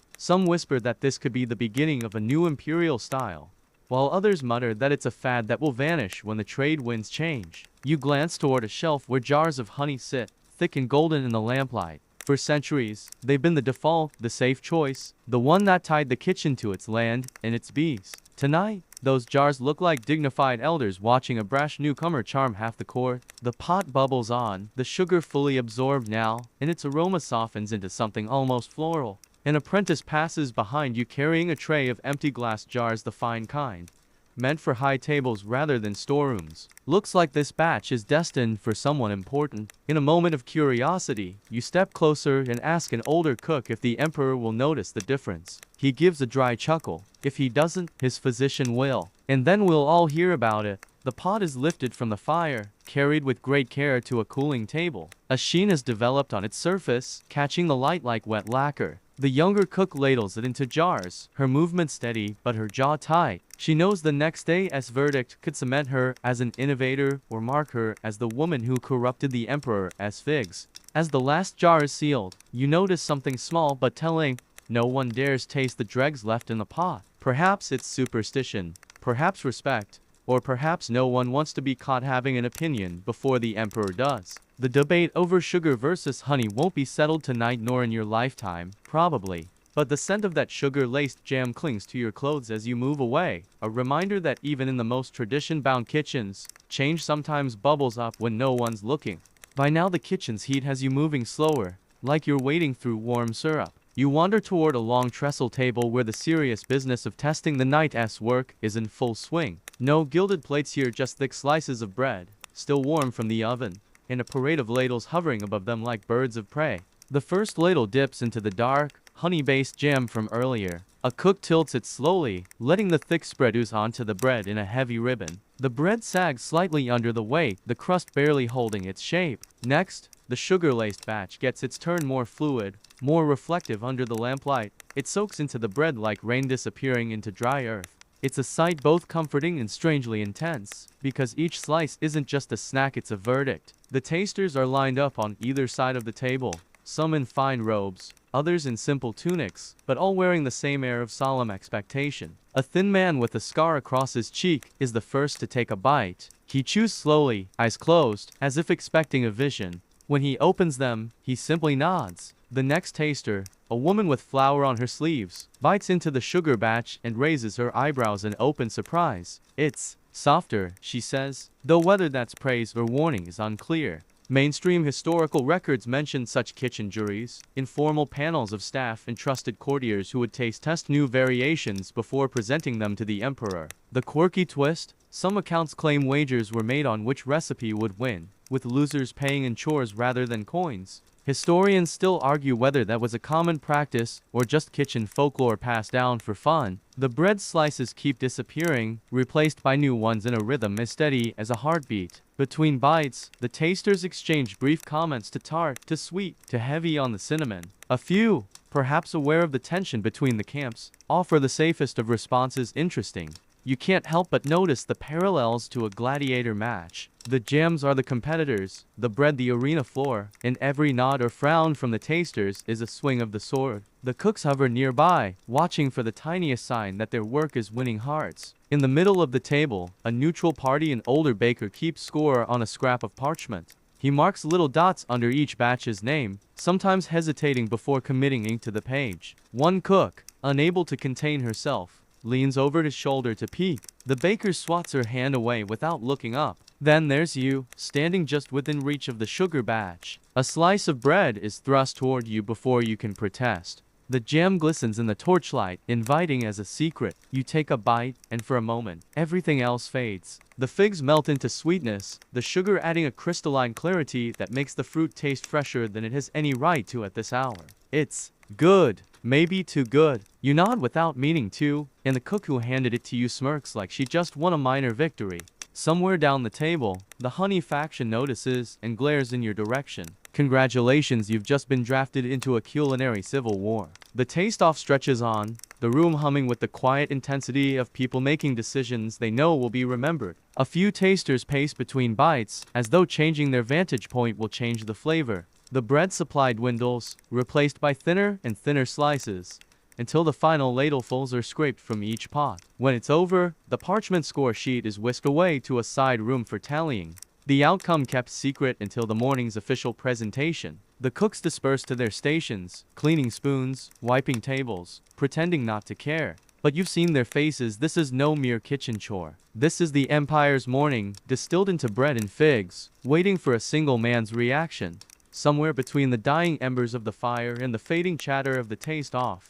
Some whisper that this could be the beginning of a new imperial style, while others mutter that it's a fad that will vanish when the trade winds change. You glance toward a shelf where jars of honey sit, thick and golden in the lamplight. For centuries, they've been the default, the safe choice, the one that tied the kitchen to its land and its bees. Tonight, those jars look like dignified elders watching a brash newcomer charm half the court. The pot bubbles on, the sugar fully absorbed now, and its aroma softens into something almost floral. An apprentice passes behind you carrying a tray of empty glass jars, the fine kind, meant for high tables rather than storerooms. Looks like this batch is destined for someone important. In a moment of curiosity, you step closer and ask an older cook if the emperor will notice the difference. He gives a dry chuckle. If he doesn't, his physician will. And then we'll all hear about it. The pot is lifted from the fire, carried with great care to a cooling table. A sheen has developed on its surface, catching the light like wet lacquer. The younger cook ladles it into jars, her movement steady but her jaw tight. She knows the next day's verdict could cement her as an innovator or mark her as the woman who corrupted the emperor as figs. As the last jar is sealed, you notice something small but telling. No one dares taste the dregs left in the pot. Perhaps it's superstition, perhaps respect, or perhaps no one wants to be caught having an opinion before the emperor does. The debate over sugar versus honey won't be settled tonight nor in your lifetime, probably. But the scent of that sugar-laced jam clings to your clothes as you move away, a reminder that even in the most tradition-bound kitchens, change sometimes bubbles up when no one's looking. By now the kitchen's heat has you moving slower, like you're wading through warm syrup. You wander toward a long trestle table where the serious business of testing the night's work is in full swing. No gilded plates here, just thick slices of bread, still warm from the oven, and a parade of ladles hovering above them like birds of prey. The first ladle dips into the dark, honey-based jam from earlier. A cook tilts it slowly, letting the thick spread ooze onto the bread in a heavy ribbon. The bread sags slightly under the weight, the crust barely holding its shape. Next, the sugar-laced batch gets its turn, more fluid, more reflective under the lamplight. It soaks into the bread like rain disappearing into dry earth. It's a sight both comforting and strangely intense, because each slice isn't just a snack, it's a verdict. The tasters are lined up on either side of the table, some in fine robes, others in simple tunics, but all wearing the same air of solemn expectation. A thin man with a scar across his cheek is the first to take a bite. He chews slowly, eyes closed, as if expecting a vision. When he opens them, he simply nods. The next taster, a woman with flour on her sleeves, bites into the sugar batch and raises her eyebrows in open surprise. It's softer, she says, though whether that's praise or warning is unclear. Mainstream historical records mention such kitchen juries, informal panels of staff and trusted courtiers who would taste-test new variations before presenting them to the emperor. The quirky twist? Some accounts claim wagers were made on which recipe would win, with losers paying in chores rather than coins. Historians still argue whether that was a common practice or just kitchen folklore passed down for fun. The bread slices keep disappearing, replaced by new ones in a rhythm as steady as a heartbeat. Between bites, the tasters exchange brief comments to tart, to sweet, to heavy on the cinnamon. A few, perhaps aware of the tension between the camps, offer the safest of responses. Interesting. You can't help but notice the parallels to a gladiator match. The jams are the competitors, the bread the arena floor, and every nod or frown from the tasters is a swing of the sword. The cooks hover nearby, watching for the tiniest sign that their work is winning hearts. In the middle of the table, a neutral party, an older baker, keeps score on a scrap of parchment. He marks little dots under each batch's name, sometimes hesitating before committing ink to the page. One cook, unable to contain herself, leans over his shoulder to peek. The baker swats her hand away without looking up. Then there's you, standing just within reach of the sugar batch. A slice of bread is thrust toward you before you can protest. The jam glistens in the torchlight, inviting as a secret. You take a bite, and for a moment, everything else fades. The figs melt into sweetness, the sugar adding a crystalline clarity that makes the fruit taste fresher than it has any right to at this hour. It's good. Maybe too good. You nod without meaning to, and the cook who handed it to you smirks like she just won a minor victory. Somewhere down the table, the honey faction notices and glares in your direction. Congratulations, you've just been drafted into a culinary civil war. The taste-off stretches on, the room humming with the quiet intensity of people making decisions they know will be remembered. A few tasters pace between bites, as though changing their vantage point will change the flavor. The bread supply dwindles, replaced by thinner and thinner slices, until the final ladlefuls are scraped from each pot. When it's over, the parchment score sheet is whisked away to a side room for tallying. The outcome kept secret until the morning's official presentation. The cooks disperse to their stations, cleaning spoons, wiping tables, pretending not to care. But you've seen their faces. This is no mere kitchen chore. This is the empire's morning, distilled into bread and figs, waiting for a single man's reaction. Somewhere between the dying embers of the fire and the fading chatter of the taste-off,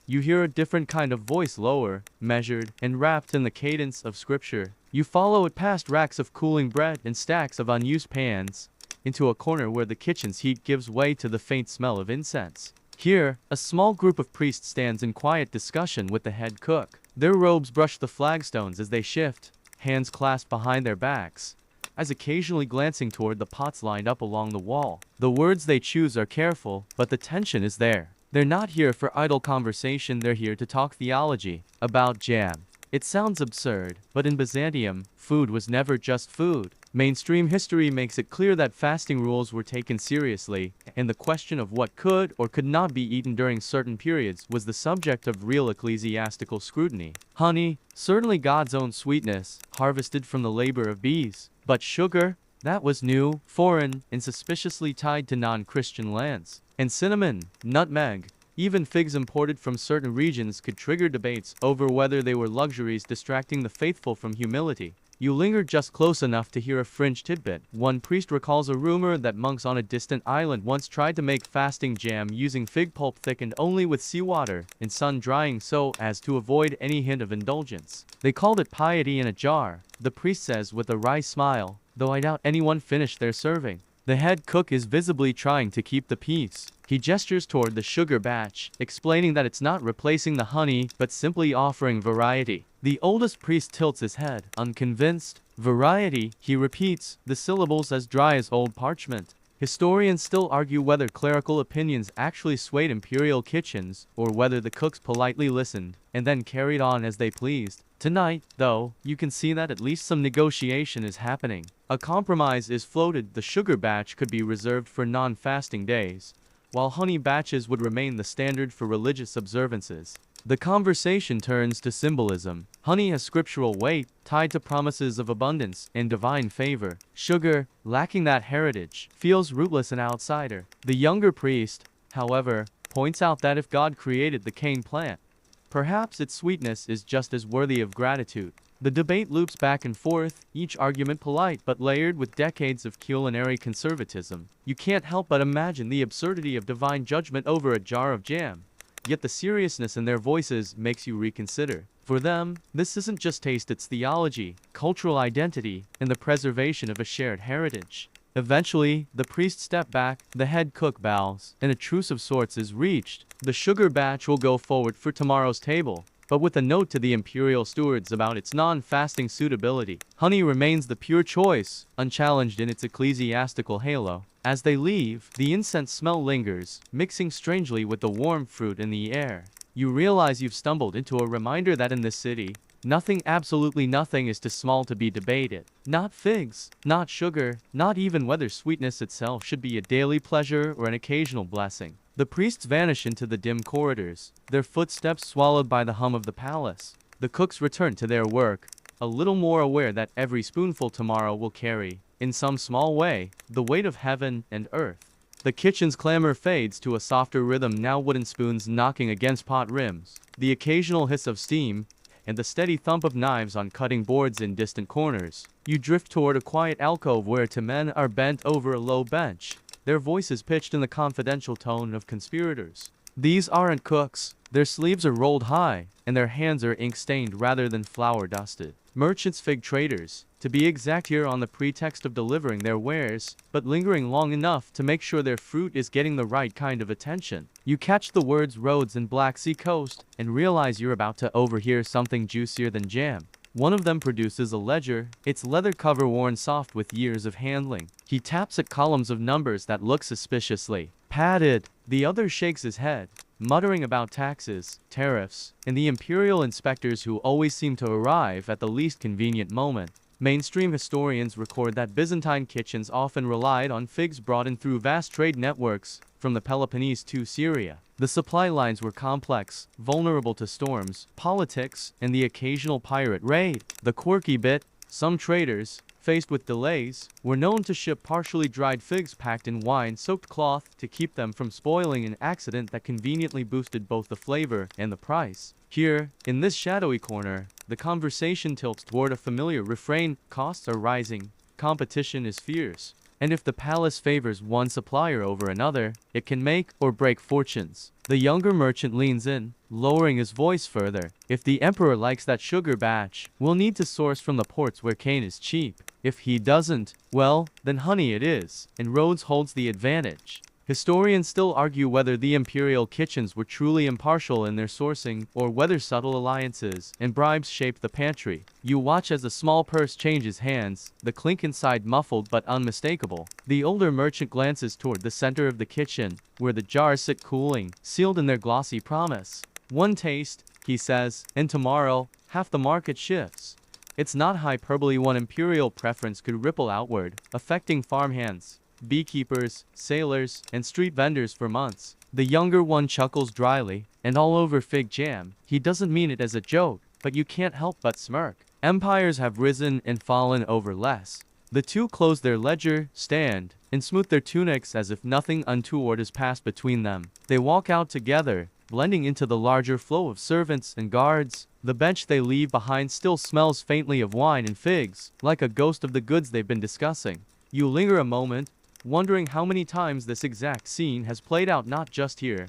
you hear a different kind of voice, lower, measured, and wrapped in the cadence of scripture. You follow it past racks of cooling bread and stacks of unused pans, into a corner where the kitchen's heat gives way to the faint smell of incense. Here, a small group of priests stands in quiet discussion with the head cook. Their robes brush the flagstones as they shift, hands clasped behind their backs, as occasionally glancing toward the pots lined up along the wall. The words they choose are careful, but the tension is there. They're not here for idle conversation, they're here to talk theology, about jam. It sounds absurd, but in Byzantium, food was never just food. Mainstream history makes it clear that fasting rules were taken seriously, and the question of what could or could not be eaten during certain periods was the subject of real ecclesiastical scrutiny. Honey, certainly God's own sweetness, harvested from the labor of bees. But sugar, that was new, foreign, and suspiciously tied to non-Christian lands. And cinnamon, nutmeg, even figs imported from certain regions could trigger debates over whether they were luxuries distracting the faithful from humility. You linger just close enough to hear a fringe tidbit. One priest recalls a rumor that monks on a distant island once tried to make fasting jam using fig pulp thickened only with seawater and sun drying so as to avoid any hint of indulgence. They called it piety in a jar, the priest says with a wry smile, though I doubt anyone finished their serving. The head cook is visibly trying to keep the peace. He gestures toward the sugar batch, explaining that it's not replacing the honey, but simply offering variety. The oldest priest tilts his head, unconvinced. Variety, he repeats, the syllables as dry as old parchment. Historians still argue whether clerical opinions actually swayed imperial kitchens, or whether the cooks politely listened, and then carried on as they pleased. Tonight, though, you can see that at least some negotiation is happening. A compromise is floated. The sugar batch could be reserved for non-fasting days, while honey batches would remain the standard for religious observances. The conversation turns to symbolism. Honey has scriptural weight, tied to promises of abundance and divine favor. Sugar, lacking that heritage, feels rootless and outsider. The younger priest, however, points out that if God created the cane plant, perhaps its sweetness is just as worthy of gratitude. The debate loops back and forth, each argument polite but layered with decades of culinary conservatism. You can't help but imagine the absurdity of divine judgment over a jar of jam. Yet the seriousness in their voices makes you reconsider. For them, this isn't just taste, it's theology, cultural identity, and the preservation of a shared heritage. Eventually, the priests step back, the head cook bows, and a truce of sorts is reached. The sugar batch will go forward for tomorrow's table, but with a note to the imperial stewards about its non-fasting suitability. Honey remains the pure choice, unchallenged in its ecclesiastical halo. As they leave, the incense smell lingers, mixing strangely with the warm fruit in the air. You realize you've stumbled into a reminder that in this city, nothing, absolutely nothing, is too small to be debated. Not figs, not sugar, not even whether sweetness itself should be a daily pleasure or an occasional blessing. The priests vanish into the dim corridors, their footsteps swallowed by the hum of the palace. The cooks return to their work, a little more aware that every spoonful tomorrow will carry, in some small way, the weight of heaven and earth. The kitchen's clamor fades to a softer rhythm, now wooden spoons knocking against pot rims, the occasional hiss of steam, and the steady thump of knives on cutting boards in distant corners. You drift toward a quiet alcove where two men are bent over a low bench, their voices pitched in the confidential tone of conspirators. These aren't cooks. Their sleeves are rolled high, and their hands are ink-stained rather than flour-dusted. Merchants, fig traders, to be exact, here on the pretext of delivering their wares, but lingering long enough to make sure their fruit is getting the right kind of attention. You catch the words roads and Black Sea coast, and realize you're about to overhear something juicier than jam. One of them produces a ledger, its leather cover worn soft with years of handling. He taps at columns of numbers that look suspiciously padded. The other shakes his head, muttering about taxes, tariffs, and the imperial inspectors who always seem to arrive at the least convenient moment. Mainstream historians record that Byzantine kitchens often relied on figs brought in through vast trade networks, from the Peloponnese to Syria. The supply lines were complex, vulnerable to storms, politics, and the occasional pirate raid. The quirky bit, some traders, faced with delays, were known to ship partially dried figs packed in wine-soaked cloth to keep them from spoiling, an accident that conveniently boosted both the flavor and the price. Here, in this shadowy corner, the conversation tilts toward a familiar refrain: costs are rising, competition is fierce, and if the palace favors one supplier over another, it can make or break fortunes. The younger merchant leans in, lowering his voice further. If the emperor likes that sugar batch, we'll need to source from the ports where cane is cheap. If he doesn't, well, then honey it is, and Rhodes holds the advantage. Historians still argue whether the imperial kitchens were truly impartial in their sourcing, or whether subtle alliances and bribes shaped the pantry. You watch as a small purse changes hands, the clink inside muffled but unmistakable. The older merchant glances toward the center of the kitchen, where the jars sit cooling, sealed in their glossy promise. One taste, he says, and tomorrow, half the market shifts. It's not hyperbole. One imperial preference could ripple outward, affecting farmhands, beekeepers, sailors, and street vendors for months. The younger one chuckles dryly, and all over fig jam. He doesn't mean it as a joke, but you can't help but smirk. Empires have risen and fallen over less. The two close their ledger, stand, and smooth their tunics as if nothing untoward has passed between them. They walk out together, blending into the larger flow of servants and guards. The bench they leave behind still smells faintly of wine and figs, like a ghost of the goods they've been discussing. You linger a moment, wondering how many times this exact scene has played out, not just here,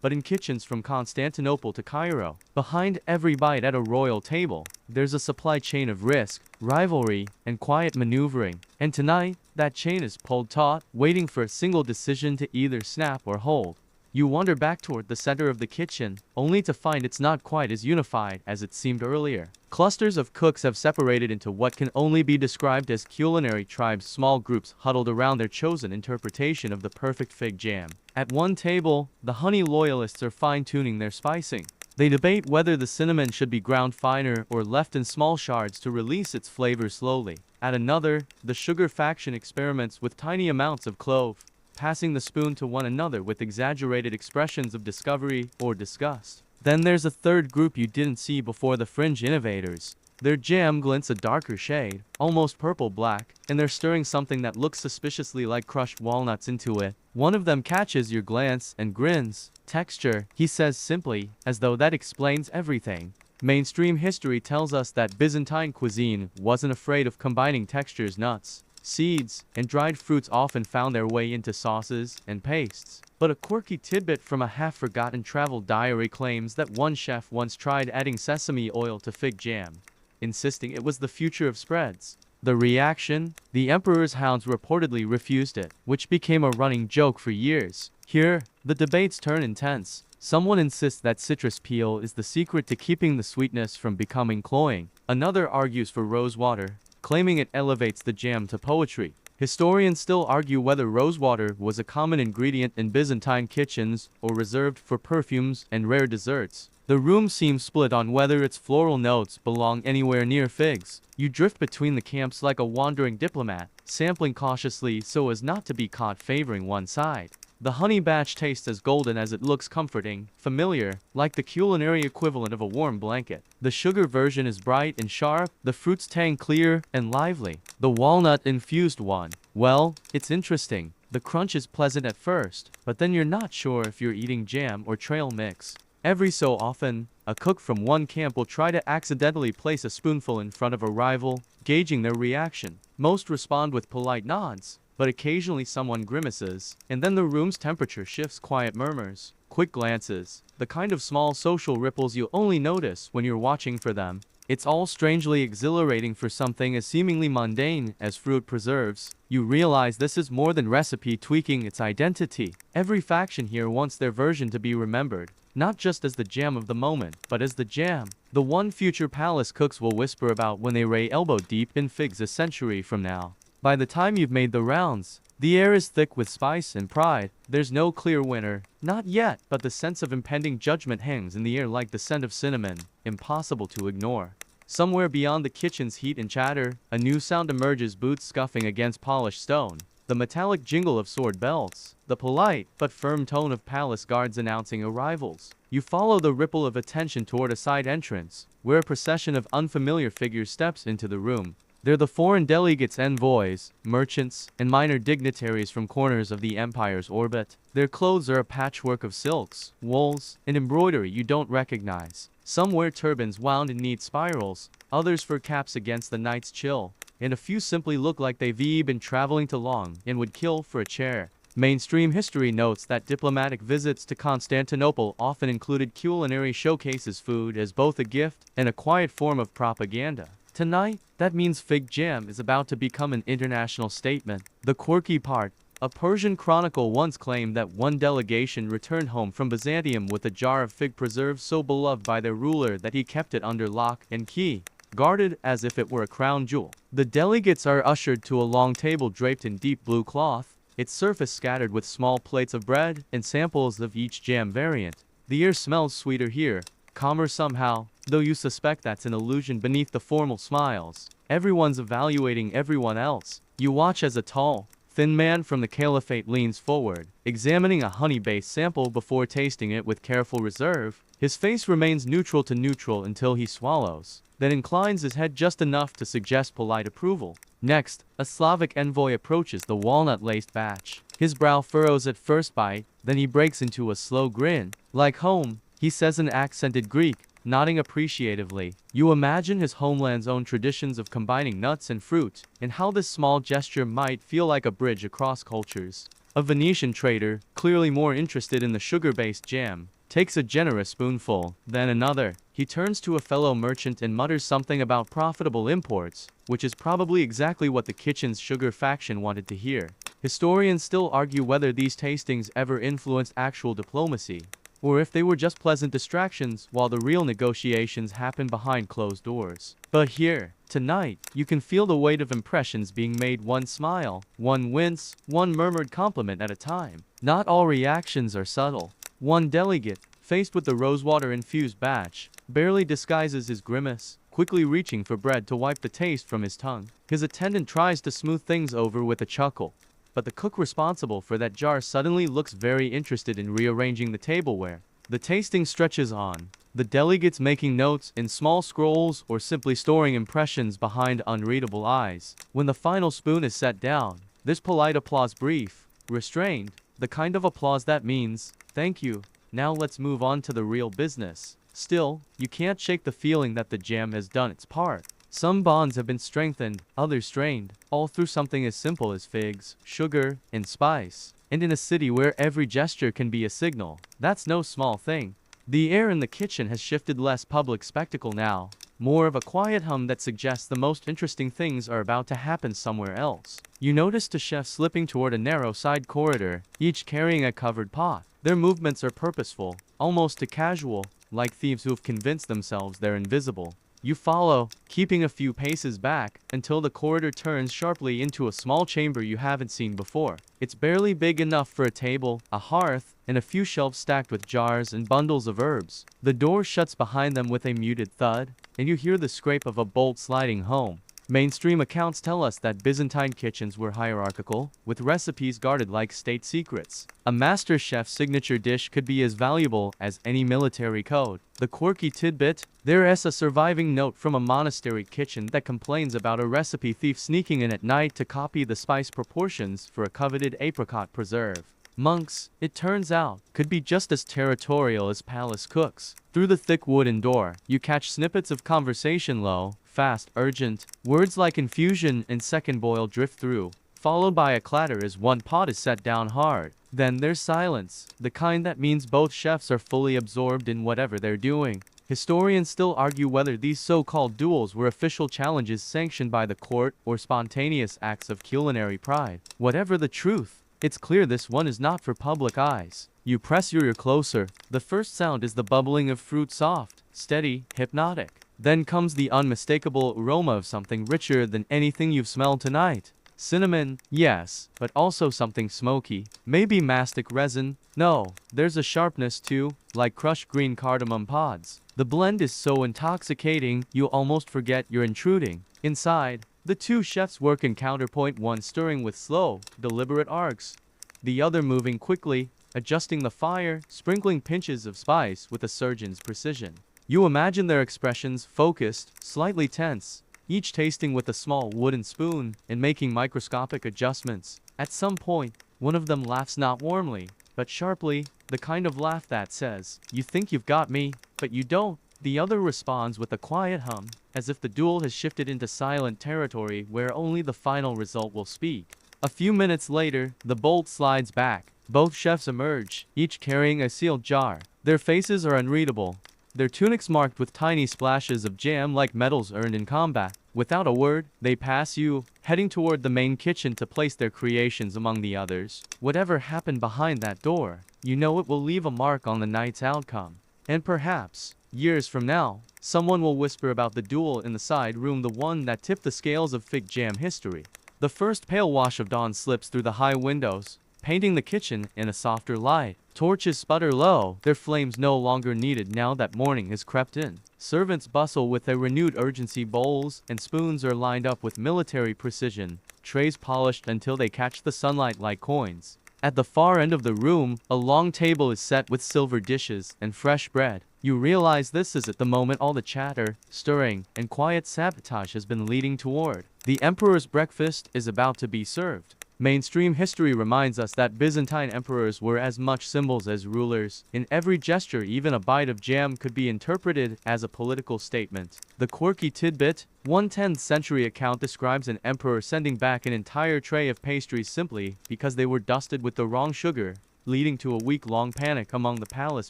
but in kitchens from Constantinople to Cairo. Behind every bite at a royal table, there's a supply chain of risk, rivalry, and quiet maneuvering. And tonight, that chain is pulled taut, waiting for a single decision to either snap or hold. You wander back toward the center of the kitchen, only to find it's not quite as unified as it seemed earlier. Clusters of cooks have separated into what can only be described as culinary tribes, small groups huddled around their chosen interpretation of the perfect fig jam. At one table, the honey loyalists are fine-tuning their spicing. They debate whether the cinnamon should be ground finer or left in small shards to release its flavor slowly. At another, the sugar faction experiments with tiny amounts of clove, passing the spoon to one another with exaggerated expressions of discovery or disgust. Then there's a third group you didn't see before, the fringe innovators. Their jam glints a darker shade, almost purple-black, and they're stirring something that looks suspiciously like crushed walnuts into it. One of them catches your glance and grins. Texture, he says simply, as though that explains everything. Mainstream history tells us that Byzantine cuisine wasn't afraid of combining textures. Nuts, seeds, and dried fruits often found their way into sauces and pastes. But a quirky tidbit from a half-forgotten travel diary claims that one chef once tried adding sesame oil to fig jam, insisting it was the future of spreads. The reaction? The emperor's hounds reportedly refused it, which became a running joke for years. Here, the debates turn intense. Someone insists that citrus peel is the secret to keeping the sweetness from becoming cloying. Another argues for rosewater, claiming it elevates the jam to poetry. Historians still argue whether rosewater was a common ingredient in Byzantine kitchens or reserved for perfumes and rare desserts. The room seems split on whether its floral notes belong anywhere near figs. You drift between the camps like a wandering diplomat, sampling cautiously so as not to be caught favoring one side. The honey batch tastes as golden as it looks comforting, familiar, like the culinary equivalent of a warm blanket. The sugar version is bright and sharp, the fruit's tang clear and lively. The walnut-infused one, well, it's interesting. The crunch is pleasant at first, but then you're not sure if you're eating jam or trail mix. Every so often, a cook from one camp will try to accidentally place a spoonful in front of a rival, gauging their reaction. Most respond with polite nods, but occasionally someone grimaces, and then the room's temperature shifts. Quiet murmurs, quick glances, the kind of small social ripples you only notice when you're watching for them. It's all strangely exhilarating. For something as seemingly mundane as fruit preserves, you realize this is more than recipe tweaking its identity. Every faction here wants their version to be remembered, not just as the jam of the moment, but as the jam, the one future palace cooks will whisper about when they lay elbow deep in figs a century from now. By the time you've made the rounds, The air is thick with spice and pride. There's no clear winner. Not yet, but the sense of impending judgment hangs in the air like the scent of cinnamon, impossible to ignore. Somewhere beyond the kitchen's heat and chatter, a new sound emerges, boots scuffing against polished stone. The metallic jingle of sword belts. The polite, but firm tone of palace guards announcing arrivals. You follow the ripple of attention toward a side entrance, where a procession of unfamiliar figures steps into the room. They're the foreign delegates, envoys, merchants, and minor dignitaries from corners of the empire's orbit. Their clothes are a patchwork of silks, wools, and embroidery you don't recognize. Some wear turbans wound in neat spirals, others fur caps against the night's chill, and a few simply look like they've been traveling too long and would kill for a chair. Mainstream history notes that diplomatic visits to Constantinople often included culinary showcases, food as both a gift and a quiet form of propaganda. Tonight, that means fig jam is about to become an international statement. The quirky part: a Persian chronicle once claimed that one delegation returned home from Byzantium with a jar of fig preserves so beloved by their ruler that he kept it under lock and key, guarded as if it were a crown jewel. The delegates are ushered to a long table draped in deep blue cloth, its surface scattered with small plates of bread and samples of each jam variant. The air smells sweeter here, calmer somehow, though you suspect that's an illusion beneath the formal smiles. Everyone's evaluating everyone else. You watch as a tall, thin man from the caliphate leans forward, examining a honey-based sample before tasting it with careful reserve. His face remains neutral to neutral until he swallows, then inclines his head just enough to suggest polite approval. Next, a Slavic envoy approaches the walnut-laced batch. His brow furrows at first bite, then he breaks into a slow grin. Like home, he says in accented Greek, nodding appreciatively. You imagine his homeland's own traditions of combining nuts and fruit, and how this small gesture might feel like a bridge across cultures. A Venetian trader, clearly more interested in the sugar-based jam, takes a generous spoonful, then another. He turns to a fellow merchant and mutters something about profitable imports, which is probably exactly what the kitchen's sugar faction wanted to hear. Historians still argue whether these tastings ever influenced actual diplomacy, or if they were just pleasant distractions while the real negotiations happened behind closed doors. But here, tonight, you can feel the weight of impressions being made, one smile, one wince, one murmured compliment at a time. Not all reactions are subtle. One delegate, faced with the rosewater-infused batch, barely disguises his grimace, quickly reaching for bread to wipe the taste from his tongue. His attendant tries to smooth things over with a chuckle, but the cook responsible for that jar suddenly looks very interested in rearranging the tableware. The tasting stretches on, the delegates making notes in small scrolls or simply storing impressions behind unreadable eyes. When the final spoon is set down, there's polite applause, brief, restrained, the kind of applause that means, thank you, now let's move on to the real business. Still, you can't shake the feeling that the jam has done its part. Some bonds have been strengthened, others strained, all through something as simple as figs, sugar, and spice. And in a city where every gesture can be a signal, that's no small thing. The air in the kitchen has shifted, less public spectacle now, more of a quiet hum that suggests the most interesting things are about to happen somewhere else. You notice two chefs slipping toward a narrow side corridor, each carrying a covered pot. Their movements are purposeful, almost too casual, like thieves who've convinced themselves they're invisible. You follow, keeping a few paces back, until the corridor turns sharply into a small chamber you haven't seen before. It's barely big enough for a table, a hearth, and a few shelves stacked with jars and bundles of herbs. The door shuts behind them with a muted thud, and you hear the scrape of a bolt sliding home. Mainstream accounts tell us that Byzantine kitchens were hierarchical, with recipes guarded like state secrets. A master chef's signature dish could be as valuable as any military code. The quirky tidbit: there's a surviving note from a monastery kitchen that complains about a recipe thief sneaking in at night to copy the spice proportions for a coveted apricot preserve. Monks, it turns out, could be just as territorial as palace cooks. Through the thick wooden door, you catch snippets of conversation, low, fast, urgent. Words like infusion and second boil drift through, followed by a clatter as one pot is set down hard. Then there's silence, the kind that means both chefs are fully absorbed in whatever they're doing. Historians still argue whether these so-called duels were official challenges sanctioned by the court or spontaneous acts of culinary pride. Whatever the truth, it's clear this one is not for public eyes. You press your ear closer. The first sound is the bubbling of fruit, soft, steady, hypnotic. Then comes the unmistakable aroma of something richer than anything you've smelled tonight. Cinnamon, yes, but also something smoky. Maybe mastic resin? No, there's a sharpness too, like crushed green cardamom pods. The blend is so intoxicating, you almost forget you're intruding. Inside, the two chefs work in counterpoint, one stirring with slow, deliberate arcs, the other moving quickly, adjusting the fire, sprinkling pinches of spice with a surgeon's precision. You imagine their expressions focused, slightly tense, each tasting with a small wooden spoon and making microscopic adjustments. At some point, one of them laughs not warmly, but sharply, the kind of laugh that says, "You think you've got me, but you don't." The other responds with a quiet hum, as if the duel has shifted into silent territory where only the final result will speak. A few minutes later, the bolt slides back. Both chefs emerge, each carrying a sealed jar. Their faces are unreadable, their tunics marked with tiny splashes of jam like medals earned in combat. Without a word, they pass you, heading toward the main kitchen to place their creations among the others. Whatever happened behind that door, you know it will leave a mark on the night's outcome. And perhaps, years from now, someone will whisper about the duel in the side room, the one that tipped the scales of fig jam history. The first pale wash of dawn slips through the high windows, painting the kitchen in a softer light. Torches sputter low, their flames no longer needed now that morning has crept in. Servants bustle with a renewed urgency, bowls and spoons are lined up with military precision, trays polished until they catch the sunlight like coins. At the far end of the room, a long table is set with silver dishes and fresh bread. You realize this is at the moment all the chatter, stirring, and quiet sabotage has been leading toward. The emperor's breakfast is about to be served. Mainstream history reminds us that Byzantine emperors were as much symbols as rulers. In every gesture, even a bite of jam could be interpreted as a political statement. The quirky tidbit, one 10th century account describes an emperor sending back an entire tray of pastries simply because they were dusted with the wrong sugar, leading to a week-long panic among the palace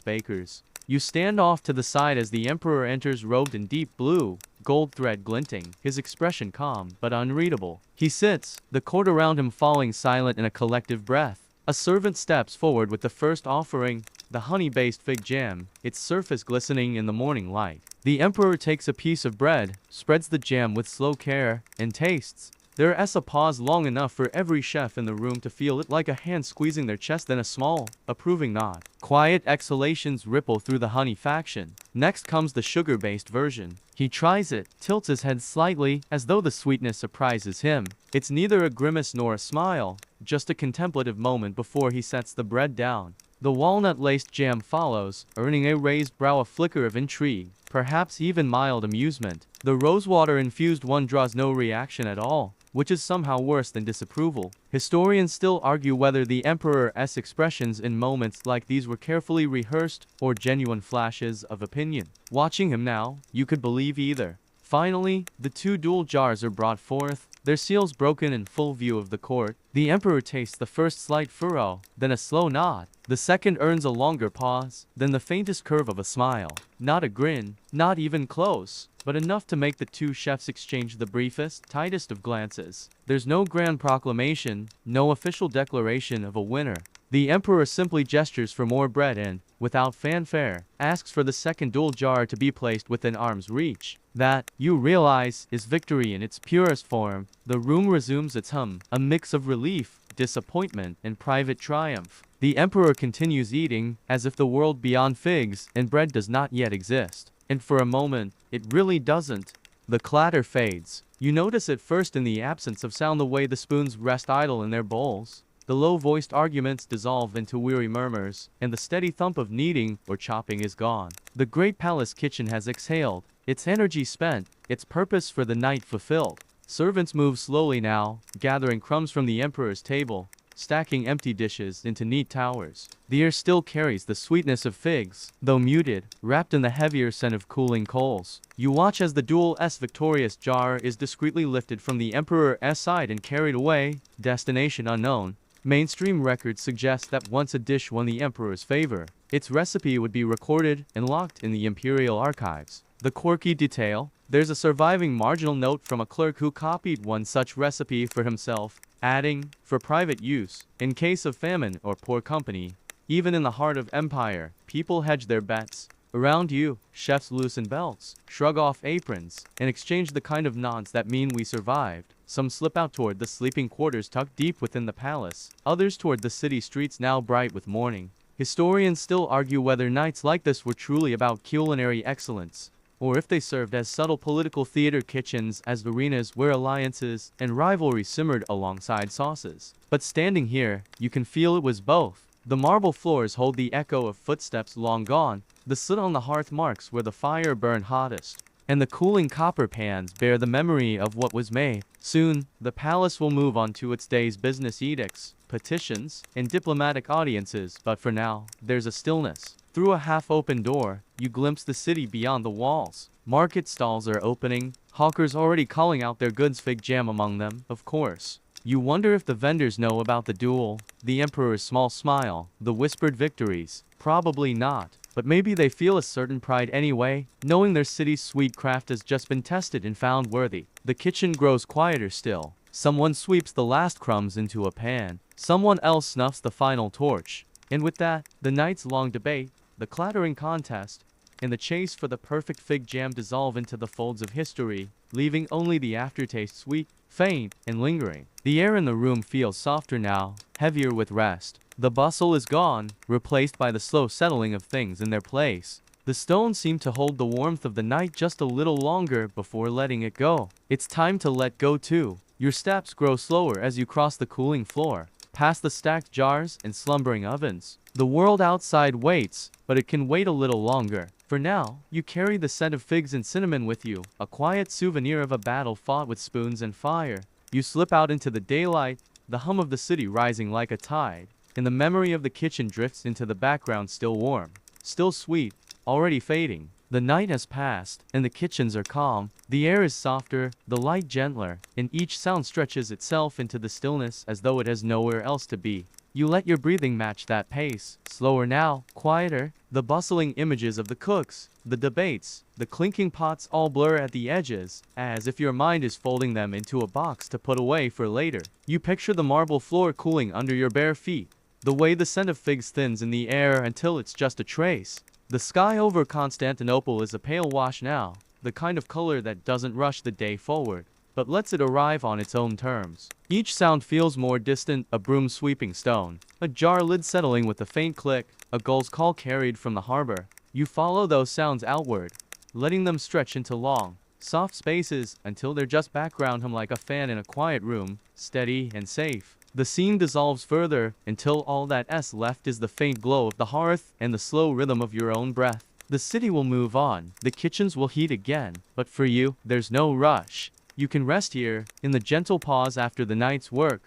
bakers. You stand off to the side as the emperor enters, robed in deep blue, gold thread glinting, his expression calm but unreadable. He sits, the court around him falling silent in a collective breath. A servant steps forward with the first offering, the honey-based fig jam, its surface glistening in the morning light. The emperor takes a piece of bread, spreads the jam with slow care, and tastes. There is a pause long enough for every chef in the room to feel it, like a hand squeezing their chest, then a small, approving nod. Quiet exhalations ripple through the honey faction. Next comes the sugar-based version. He tries it, tilts his head slightly, as though the sweetness surprises him. It's neither a grimace nor a smile, just a contemplative moment before he sets the bread down. The walnut-laced jam follows, earning a raised brow a flicker of intrigue, perhaps even mild amusement. The rosewater-infused one draws no reaction at all, which is somehow worse than disapproval. Historians still argue whether the emperor's expressions in moments like these were carefully rehearsed or genuine flashes of opinion. Watching him now, you could believe either. Finally, the two dual jars are brought forth, their seals broken in full view of the court. The emperor tastes the first slight furrow, then a slow nod. The second earns a longer pause, then the faintest curve of a smile. Not a grin, not even close, but enough to make the two chefs exchange the briefest, tightest of glances. There's no grand proclamation, no official declaration of a winner. The emperor simply gestures for more bread and, without fanfare, asks for the second dual jar to be placed within arm's reach. That, you realize, is victory in its purest form. The room resumes its hum, a mix of relief, disappointment, and private triumph. The emperor continues eating, as if the world beyond figs and bread does not yet exist. And for a moment, it really doesn't. The clatter fades. You notice it first in the absence of sound, the way the spoons rest idle in their bowls. The low-voiced arguments dissolve into weary murmurs, and the steady thump of kneading or chopping is gone. The great palace kitchen has exhaled, its energy spent, its purpose for the night fulfilled. Servants move slowly now, gathering crumbs from the emperor's table, stacking empty dishes into neat towers. The air still carries the sweetness of figs, though muted, wrapped in the heavier scent of cooling coals. You watch as the duel's victorious jar is discreetly lifted from the emperor's side and carried away, destination unknown. Mainstream records suggest that once a dish won the emperor's favor, its recipe would be recorded and locked in the imperial archives. The quirky detail: there's a surviving marginal note from a clerk who copied one such recipe for himself, adding, for private use, in case of famine or poor company. Even in the heart of empire, people hedge their bets. Around you, chefs loosen belts, shrug off aprons, and exchange the kind of nods that mean we survived. Some slip out toward the sleeping quarters tucked deep within the palace, others toward the city streets now bright with morning. Historians still argue whether nights like this were truly about culinary excellence, or if they served as subtle political theater kitchens, as arenas where alliances and rivalry simmered alongside sauces. But standing here, you can feel it was both. The marble floors hold the echo of footsteps long gone, the soot on the hearth marks where the fire burned hottest, and the cooling copper pans bear the memory of what was made. Soon, the palace will move on to its day's business: edicts, petitions, and diplomatic audiences, but for now, there's a stillness. Through a half-open door, you glimpse the city beyond the walls. Market stalls are opening, hawkers already calling out their goods, fig jam among them, of course. You wonder if the vendors know about the duel, the emperor's small smile, the whispered victories. Probably not, but maybe they feel a certain pride anyway, knowing their city's sweet craft has just been tested and found worthy. The kitchen grows quieter still. Someone sweeps the last crumbs into a pan. Someone else snuffs the final torch. And with that, the night's long debate, the clattering contest, and the chase for the perfect fig jam dissolve into the folds of history, leaving only the aftertaste sweet, faint, and lingering. The air in the room feels softer now, heavier with rest. The bustle is gone, replaced by the slow settling of things in their place. The stones seem to hold the warmth of the night just a little longer before letting it go. It's time to let go too. Your steps grow slower as you cross the cooling floor, past the stacked jars and slumbering ovens. The world outside waits, but it can wait a little longer. For now, you carry the scent of figs and cinnamon with you, a quiet souvenir of a battle fought with spoons and fire. You slip out into the daylight, the hum of the city rising like a tide, and the memory of the kitchen drifts into the background, still warm, still sweet, already fading. The night has passed, and the kitchens are calm. The air is softer, the light gentler, and each sound stretches itself into the stillness as though it has nowhere else to be. You let your breathing match that pace, slower now, quieter. The bustling images of the cooks, the debates, the clinking pots all blur at the edges, as if your mind is folding them into a box to put away for later. You picture the marble floor cooling under your bare feet, the way the scent of figs thins in the air until it's just a trace. The sky over Constantinople is a pale wash now, the kind of color that doesn't rush the day forward, but lets it arrive on its own terms. Each sound feels more distant: a broom sweeping stone, a jar lid settling with a faint click, a gull's call carried from the harbor. You follow those sounds outward, letting them stretch into long, soft spaces until they're just background hum like a fan in a quiet room, steady and safe. The scene dissolves further until all that's left is the faint glow of the hearth and the slow rhythm of your own breath. The city will move on, the kitchens will heat again, but for you, there's no rush. You can rest here, in the gentle pause after the night's work,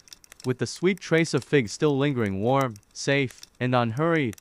with the sweet trace of figs still lingering warm, safe, and unhurried.